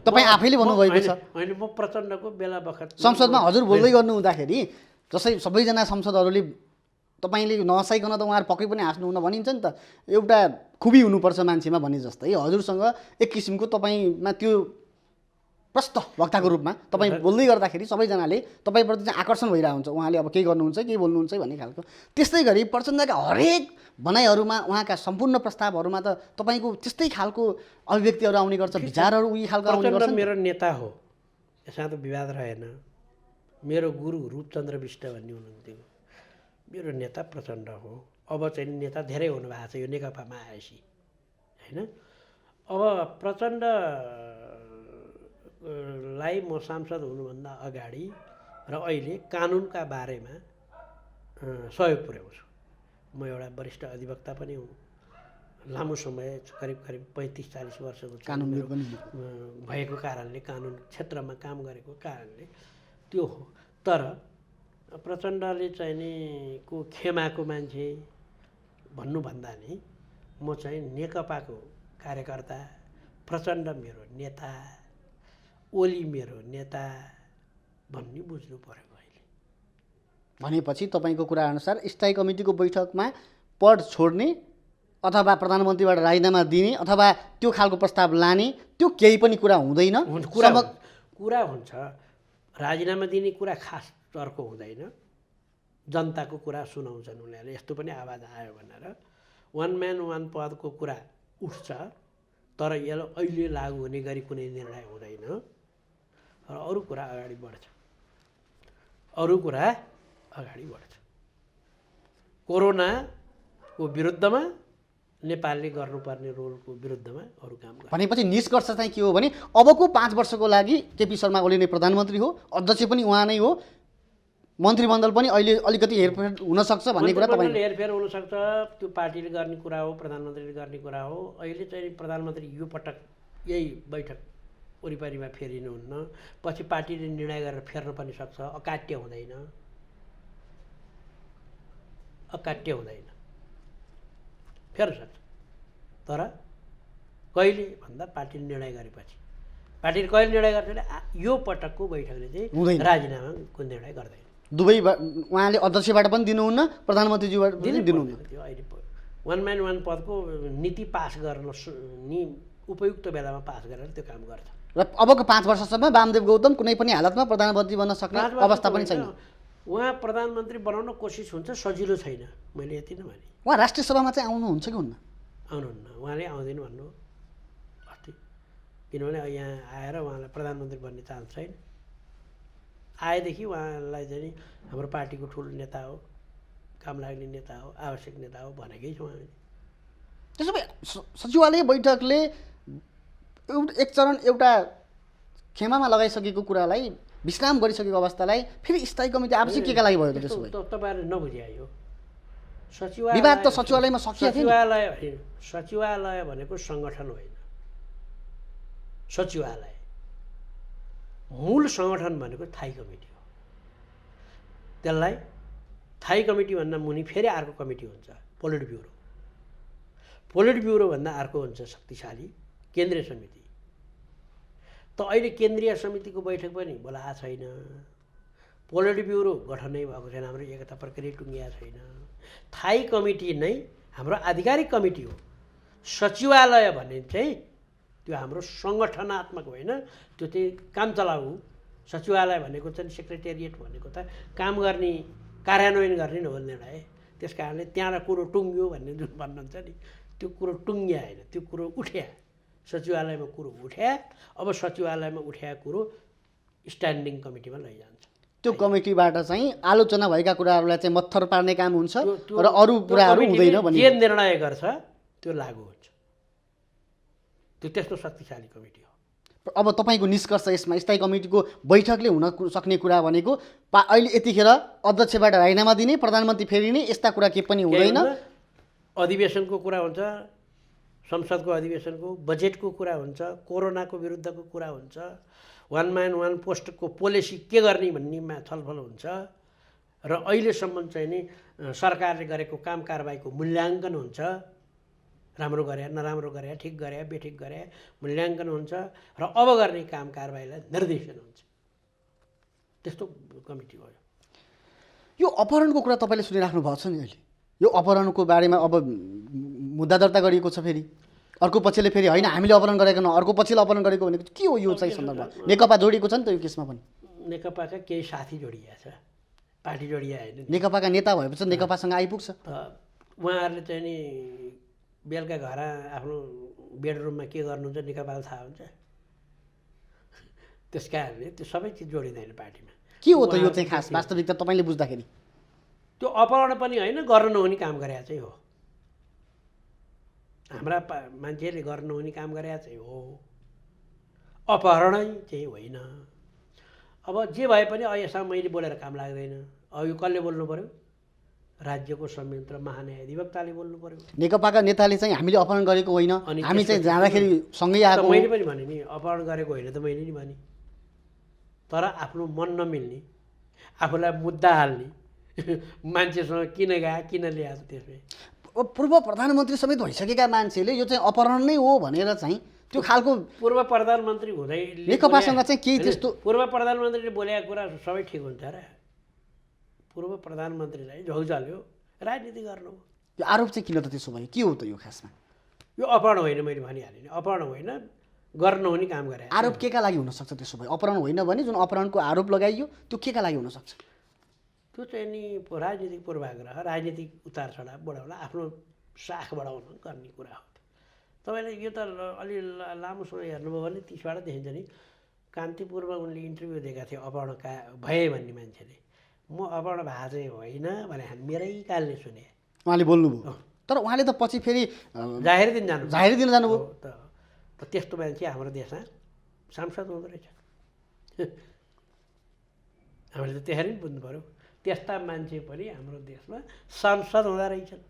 तपाईँ आफैले भन्नुभएको छ। होइन, म प्रचण्डको बेला बखत संसदमा हजुर बोल्दै गर्नु हुँदाखेरि जसै सबैजना सांसदहरूले तपाईँले नहसाइकन त उहाँहरू पक्कै पनि हाँस्नुहुन्न भनिन्छ नि त, एउटा खुबी हुनुपर्छ मान्छेमा भने जस्तै हजुरसँग एक किसिमको तपाईँमा त्यो प्रष्ट वक्ताको रूपमा तपाईँ बोल्दै गर्दाखेरि सबैजनाले तपाईँप्रति चाहिँ आकर्षण भइरहेको हुन्छ, उहाँले अब केही गर्नुहुन्छ केही बोल्नुहुन्छ भन्ने खालको। त्यस्तै गरी प्रचण्डका हरेक भनाइहरूमा उहाँका सम्पूर्ण प्रस्तावहरूमा त तपाईँको त्यस्तै खालको अभिव्यक्तिहरू आउने गर्छ, विचारहरू उही खालको आउने गर्छ। मेरो नेता हो, यसमा त विवाद रहेन। मेरो गुरु रूपचन्द्र बिष्ट भन्ने हुनुहुन्थ्यो, मेरो नेता प्रचण्ड हो। अब चाहिँ नेता धेरै हुनुभएको छ यो नेकपामा आएपछि, होइन? अब प्रचण्डलाई म सांसद हुनुभन्दा अगाडि र अहिले कानुनका बारेमा सहयोग पुर्याउँछु। म एउटा वरिष्ठ अधिवक्ता पनि हुँ, लामो समय करिब 35-40 वर्षको कानुन भएको कारणले, कानुन क्षेत्रमा काम गरेको कारणले त्यो हो। तर प्रचण्डले चाहिँ नि को खेमाको मान्छे भन्नुभन्दा नि म चाहिँ नेकपाको कार्यकर्ता, प्रचण्ड मेरो नेता, ओली मेरो नेता भन्ने बुझ्नु पर्यो अहिले। भनेपछि तपाईँको कुराअनुसार स्थायी कमिटीको बैठकमा पद छोड्ने अथवा प्रधानमन्त्रीबाट राजीनामा दिने अथवा त्यो खालको प्रस्ताव लाने त्यो केही पनि कुरा हुँदैन। कुरा हुन्छ, राजीनामा दिने कुरा खास तर्क हुँदैन, जनताको कुरा सुनाउँछन् उनीहरूले, यस्तो पनि आवाज आयो भनेर वान म्यान वान पदको कुरा उठ्छ, तर यसलाई अहिले लागु हुने गरी कुनै निर्णय हुँदैन र अरू कुरा अगाडि बढ्छ। कोरोनाको विरुद्धमा नेपालले गर्नुपर्ने रोलको विरुद्धमा अरू काम गर्छ। भनेपछि निष्कर्ष चाहिँ के हो भने अबको 5 वर्षको लागि केपी शर्मा ओली नै प्रधानमन्त्री हो, अध्यक्ष पनि उहाँ नै हो, मन्त्रीमण्डल पनि अहिले अलिकति हेरफेर हुनसक्छ भन्ने कुरा तपाईँ हेरफेर हुनसक्छ, त्यो पार्टीले गर्ने कुरा हो, प्रधानमन्त्रीले गर्ने कुरा हो। अहिले चाहिँ प्रधानमन्त्री यो पटक यही बैठक वरिपरिमा फेरिनुहुन्न, पछि पार्टीले निर्णय गरेर फेर्न पनि सक्छ। अकाट्य हुँदैन, फेर्न सक्छ, तर कहिले भन्दा पार्टीले निर्णय गरेपछि। पार्टीले कहिले निर्णय गर्छ भने यो पटकको बैठकले चाहिँ राजीनामाको निर्णय गर्दैन। दुवै उहाँले अध्यक्षबाट पनि दिनुहुन्न, प्रधानमन्त्रीज्यूबाट पनि दिनुहुन्न। त्यो अहिले वान म्यान वान पदको नीति पास गर्न नि उपयुक्त बेलामा पास गरेर त्यो काम गर्छ। र अबको 5 वर्षसम्म वामदेव गौतम कुनै पनि हालतमा प्रधानमन्त्री बन्न सक्ने अवस्था पनि छैन। उहाँ प्रधानमन्त्री बनाउन कोसिस हुन्छ, सजिलो छैन, मैले यति नै भने। उहाँ राष्ट्रिय सभामा चाहिँ आउनुहुन्छ कि हुन्न? आउनुहुन्न, उहाँले आउँदैन भन्नु अस्ति, किनभने यहाँ आएर उहाँलाई प्रधानमन्त्री बन्ने चान्स छैन। आएदेखि उहाँलाई चाहिँ हाम्रो पार्टीको ठुलो नेता हो, काम लाग्ने नेता हो, आवश्यक नेता हो भनेकै छौँ हामी। त्यसो भए सचिवालय बैठकले एक चरण एउटा खेमामा लगाइसकेको कुरालाई, विश्राम गरिसकेको अवस्थालाई फेरि स्थायी कमिटी आवश्यक केका लागि भयो त? त्यसो भए तपाईँहरूले नबुझ्या यो विवाद त सचिवालयमा सकिया थियो। सचिवालय भनेको सङ्गठन होइन। सचिवालय मूल सङ्गठन भनेको थाई कमिटी हो। त्यसलाई थाई कमिटीभन्दा मुनि फेरि अर्को कमिटी हुन्छ, पोलिट ब्युरो। पोलिट ब्युरोभन्दा अर्को हुन्छ शक्तिशाली केन्द्रीय समिति। त अहिले केन्द्रीय समितिको बैठक पनि बोलाएको छैन। पोलिट ब्युरो गठनै भएको छैन, हाम्रो एकता प्रक्रिया टुङ्गिया छैन। थाई कमिटी नै हाम्रो आधिकारिक कमिटी हो। सचिवालय भन्ने चाहिँ त्यो हाम्रो सङ्गठनात्मक होइन, त्यो चाहिँ काम चलाऊ। सचिवालय भनेको चाहिँ सेक्रेटेरिएट भनेको त काम गर्ने, कार्यान्वयन गर्ने न हो निर्णय। त्यस कारणले त्यहाँ कुरो टुङ्ग्यो भन्ने जुन भन्नुहुन्छ नि, त्यो कुरो टुङ्ग्या होइन, त्यो कुरो उठ्या। सचिवालयमा कुरो उठ्या। अब सचिवालयमा उठ्या कुरो स्ट्यान्डिङ कमिटीमा लैजान्छ। त्यो कमिटीबाट चाहिँ आलोचना भएका कुराहरूलाई चाहिँ मत्थर पार्ने काम हुन्छ र अरू कुराहरू हुँदैन भन्ने जे निर्णय गर्छ त्यो लागू हुन्छ। त्यो त्यस्तो शक्तिशाली कमिटी हो। अब तपाईँको निष्कर्ष यसमा स्थायी कमिटीको बैठकले हुन सक्ने कुरा भनेको अहिले यतिखेर अध्यक्षबाट राजीनामा दिने, प्रधानमन्त्री फेरिने, यस्ता कुरा के पनि हुँदैन। अधिवेशनको कुरा हुन्छ, संसदको अधिवेशनको, बजेटको कुरा हुन्छ, कोरोनाको विरुद्धको कुरा हुन्छ, वान म्यान वान पोस्टको पोलिसी के गर्ने भन्नेमा छलफल हुन्छ र अहिलेसम्म चाहिँ नि सरकारले गरेको काम कारबाहीको मूल्याङ्कन हुन्छ। राम्रो गरे, नराम्रो गरे, ठिक गरे, बेठिक गरे, मूल्याङ्कन हुन्छ र अब गर्ने काम कारबाहीलाई निर्देशन हुन्छ। त्यस्तो कमिटी हो। यो अपहरणको कुरा तपाईँले सुनिराख्नु भएको छ नि अहिले। यो अपहरणको बारेमा अब मुद्दा दर्ता गरिएको छ। फेरि अर्को पक्षले फेरि होइन हामीले अपहरण गरेको न, अर्को पक्षले अपहरण गरेको भनेको के हो? यो चाहिँ सन्दर्भ नेकपा जोडिएको छ नि त यो केसमा पनि। नेकपाका केही साथी जोडिया छ, पार्टी जोडिया होइन। नेकपाका नेता भएपछि नेकपासँग आइपुग्छ। उहाँहरूले चाहिँ नि बेलुका घर आफ्नो बेडरुममा के गर्नुहुन्छ नेकपालाई थाहा हुन्छ। त्यस कारणले त्यो सबै चिज जोडिँदैन पार्टीमा। के हो त यो चाहिँ खास वास्तविकता तपाईँले बुझ्दाखेरि? त्यो अपहरण पनि होइन, गर्न नहुने काम गरे चाहिँ हो। हाम्रा मान्छेले गर्न नहुने काम गरे चाहिँ हो, अपहरणै चाहिँ होइन। अब जे भए पनि अहिलेसम्म मैले बोलेर काम लाग्दैन। अब यो कसले बोल्नु पऱ्यो? राज्यको संयन्त्र महान्यायाधिवक्ताले बोल्नु पऱ्यो। नेकपाका नेताले चाहिँ हामीले अपहरण गरेको होइन, हामी चाहिँ जाँदाखेरि सँगै आएको। मैले पनि भने नि अपहरण गरेको होइन त मैले नि भने। तर आफ्नो मन नमिल्ने, आफूलाई मुद्दा हाल्ने मान्छेसँग किन गए, किन ल्याएको, त्यसमै पूर्व प्रधानमन्त्री समेत भइसकेका मान्छेले यो चाहिँ अपहरण नै हो भनेर चाहिँ त्यो खालको पूर्व प्रधानमन्त्री हुँदै नेकपासँग चाहिँ केही त्यस्तो पूर्व प्रधानमन्त्रीले बोलेको कुरा सबै ठिक हुन्छ र? पूर्व प्रधानमन्त्रीलाई झौझल्यो, राजनीति गर्नु। यो आरोप चाहिँ किन त त्यसो भयो? के हो त यो खासमा? यो अपहरण होइन, मैले भनिहालेँ नि, अपहरण होइन, गर्न हुने काम गरे। आरोप केका लागि हुनसक्छ त्यसो भयो? अपहरण होइन भने जुन अपहरणको आरोप लगाइयो त्यो केका लागि हुनसक्छ? त्यो चाहिँ नि राजनीतिक पूर्वाग्रह, राजनीतिक उतार चढाव बढाउन, आफ्नो साख बढाउन गर्ने कुरा हो। तपाईँले यो त अलि लामो समय हेर्नुभयो भने 30बाट देखिन्छ नि। कान्तिपुरमा उनले इन्टरभ्यू दिएका थिए अपहरणका भए भन्ने मान्छेले। म अपहरण भएको चाहिँ होइन भने मेरै कालले सुने। उहाँले बोल्नुभयो, तर उहाँले त पछि फेरि जाहेर दिन जानुभयो। त त्यस्तो मान्छे हाम्रो देशमा सांसद हुँदो रहेछ। हामीले त त्यसरी पनि बुझ्नु पऱ्यो। त्यस्ता मान्छे पनि हाम्रो देशमा सांसद हुँदो रहेछन्।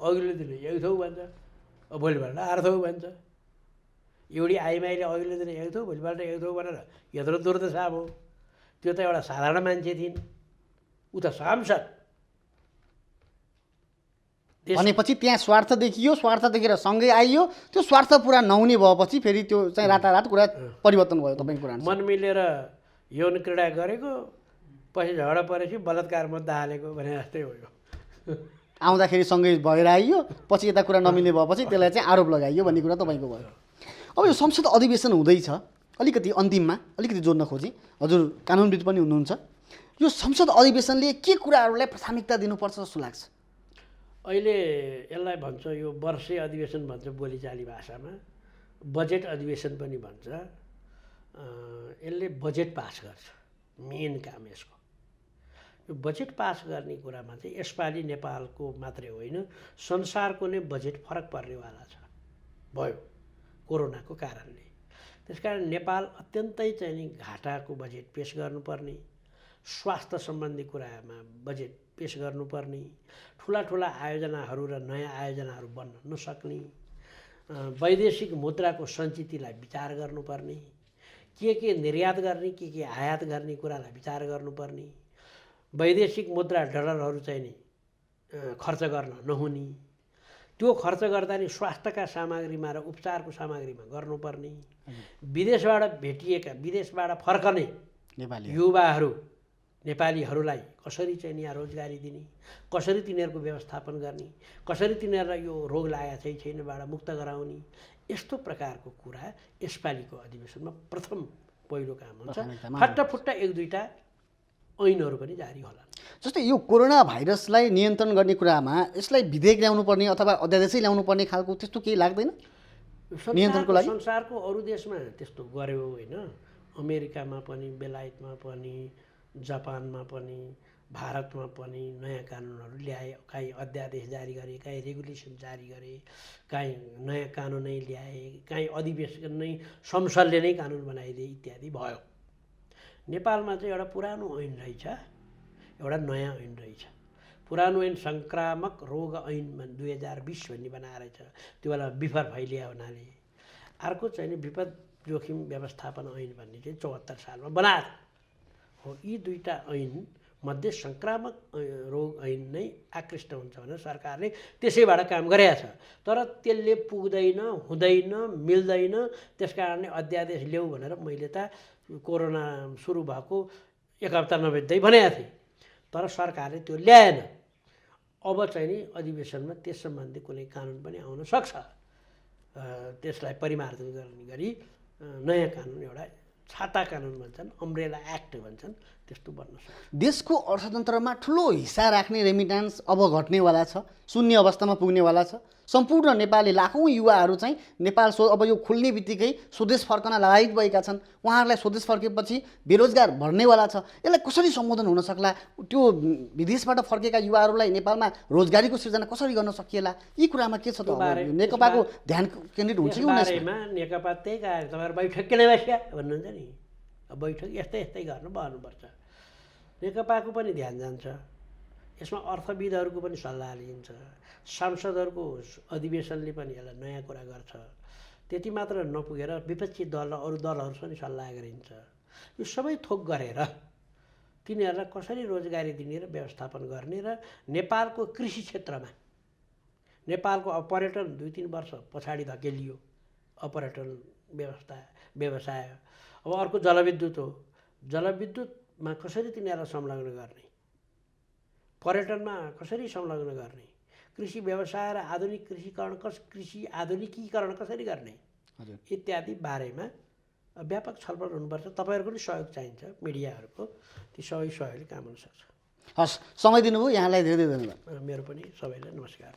अघिल्लो दिन एक थौ भन्छ, भोलिपल्ट अर्धौ भन्छ। एउटी आइमाईले अघिल्लो दिन एक थौ, भोलिपल्ट एक थौ भनेर यत्रो दुर्दशा हो। त्यो त एउटा साधारण मान्छे थिइन्, ऊ त सांसद। भनेपछि त्यहाँ स्वार्थ देखियो, स्वार्थ देखेर सँगै आइयो। त्यो स्वार्थ पुरा नहुने भएपछि फेरि त्यो चाहिँ रातारात कुरा परिवर्तन भयो। तपाईँको कुरा मन मिलेर यौन क्रीडा गरेको, पछि झगडा परेपछि बलात्कार मुद्दा हालेको भने जस्तै हो। आउँदाखेरि सँगै भएर आइयो, पछि यता कुरा नमिल्ने भएपछि त्यसलाई चाहिँ आरोप लगाइयो भन्ने कुरा तपाईँको भयो। अब यो संसद अधिवेशन हुँदैछ, अलिकति अन्तिममा अलिकति जोड्न खोजेँ, हजुर कानुनविद पनि हुनुहुन्छ, यो संसद अधिवेशनले के कुराहरूलाई प्राथमिकता दिनुपर्छ जस्तो लाग्छ? अहिले यसलाई भन्छ, यो वर्षे अधिवेशन भन्छ बोलीचाली भाषामा, बजेट अधिवेशन पनि भन्छ। यसले बजेट पास गर्छ, मेन काम यसको। यो बजेट पास गर्ने कुरामा चाहिँ यसपालि नेपालको मात्रै होइन, संसारको नै बजेट फरक पर्नेवाला छ भयो कोरोनाको कारणले। त्यसकारण नेपाल अत्यन्तै चाहिँ नि घाटाको बजेट पेस गर्नुपर्ने, स्वास्थ्य सम्बन्धी कुरामा बजेट पेस गर्नुपर्ने, ठुला ठुला आयोजनाहरू र नयाँ आयोजनाहरू बन्न नसक्ने, वैदेशिक मुद्राको सञ्चितलाई विचार गर्नुपर्ने, के निर्यात गर्ने के आयात गर्ने कुरालाई विचार गर्नुपर्ने, वैदेशिक मुद्रा डलरहरू चाहिँ नि खर्च गर्न नहुने, त्यो खर्च गर्दा नि स्वास्थ्यका सामग्रीमा र उपचारको सामग्रीमा गर्नुपर्ने, विदेशबाट फर्कने युवाहरू नेपालीहरूलाई कसरी चाहिँ यहाँ रोजगारी दिने, कसरी तिनीहरूको व्यवस्थापन गर्ने, कसरी तिनीहरूलाई यो रोग लागेको छ छैनबाट मुक्त गराउने, यस्तो प्रकारको कुरा यसपालिको अधिवेशनमा प्रथम पहिलो काम हुन्छ। फट्टाफुट्टा एक दुईवटा ऐनहरू पनि जारी होला। जस्तै यो कोरोना भाइरसलाई नियन्त्रण गर्ने कुरामा यसलाई विधेयक ल्याउनु पर्ने अथवा अध्यादेशै ल्याउनु पर्ने खालको त्यस्तो केही लाग्दैन नियन्त्रणको लागि? संसारको अरू देशमा त्यस्तो गर्यो होइन, अमेरिकामा पनि, बेलायतमा पनि, जापानमा पनि, भारतमा पनि नयाँ कानुनहरू ल्याए, काहीँ अध्यादेश जारी गरे, काहीँ रेगुलेसन जारी गरे, काहीँ नयाँ कानुनै ल्याए, काहीँ अधिवेशन नै संसदले नै कानुन बनाइदिए इत्यादि भयो। नेपालमा चाहिँ एउटा पुरानो ऐन रहेछ, एउटा नयाँ ऐन रहेछ। पुरानो ऐन सङ्क्रामक रोग ऐन 2020 भन्ने बनाएर रहेछ, त्यो बेला विफर फैलिया हुनाले। अर्को चाहिँ नि विपद जोखिम व्यवस्थापन ऐन भन्ने चाहिँ 74 सालमा बनाएको हो। यी दुईवटा ऐन मध्ये सङ्क्रामक रोग ऐन नै आकृष्ट हुन्छ भनेर सरकारले त्यसैबाट काम गरेको छ। तर त्यसले पुग्दैन, हुँदैन, मिल्दैन, त्यस कारणले अध्यादेश ल्याऊ भनेर मैले त कोरोना सुरु भएको 1 हप्ता नबित्दै भनेको थिएँ। तर सरकारले त्यो ल्याएन। अब चाहिँ नि अधिवेशनमा त्यस सम्बन्धी कुनै कानुन पनि आउन सक्छ। त्यसलाई परिमार्जन गर्ने गरी नयाँ कानुन, एउटा छाता कानुन भन्छन्, अम्ब्रेला एक्ट भन्छन्, त्यस्तो बन्न सक्छ। देशको अर्थतन्त्रमा ठुलो हिस्सा राख्ने रेमिट्यान्स अब घट्नेवाला छ, शून्य अवस्थामा पुग्नेवाला छ। सम्पूर्ण नेपाली लाखौँ युवाहरू चाहिँ नेपाल अब यो खुल्ने बित्तिकै स्वदेश फर्कन लायक भएका छन्। उहाँहरूलाई स्वदेश फर्केपछि बेरोजगार भर्नेवाला छ। यसलाई कसरी सम्बोधन हुन सक्ला? त्यो विदेशबाट फर्केका युवाहरूलाई नेपालमा रोजगारीको सृजना कसरी गर्न सकिएला? यी कुरामा के छ त? नेकपाको ध्यान केन्द्रित हुन्छ कि हुँदैन? नेकपा त्यही कारण तपाईँहरू बैठक किन बस्या भन्नुहुन्छ नि। अब बैठक यस्तै गर्नु बस्नुपर्छ। नेकपाको पनि ध्यान जान्छ यसमा, अर्थविदहरूको पनि सल्लाह लिइन्छ, सांसदहरूको अधिवेशनले पनि यसलाई नयाँ कुरा गर्छ। त्यति मात्र नपुगेर विपक्षी दल र अरू दलहरूसँग सल्लाह गरिन्छ। यो सबै थोक गरेर तिनीहरूलाई कसरी रोजगारी दिने र व्यवस्थापन गर्ने र नेपालको कृषि क्षेत्रमा, नेपालको अब पर्यटन 2-3 वर्ष पछाडि धकेलियो, पर्यटन व्यवसाय। अब अर्को जलविद्युत हो, जलविद्युतमा कसरी तिनीहरूलाई संलग्न गर्ने, पर्यटनमा कसरी संलग्न गर्ने, कृषि व्यवसाय र आधुनिक कृषि आधुनिकीकरण कसरी गर्ने इत्यादि बारेमा व्यापक छलफल हुनुपर्छ। तपाईँहरूको पनि सहयोग चाहिन्छ, मिडियाहरूको। ती सबै सहयोगले काम हुन सक्छ। हस्, समय दिनुभयो, यहाँलाई धेरै धेरै धन्यवाद। मेरो पनि सबैलाई नमस्कार।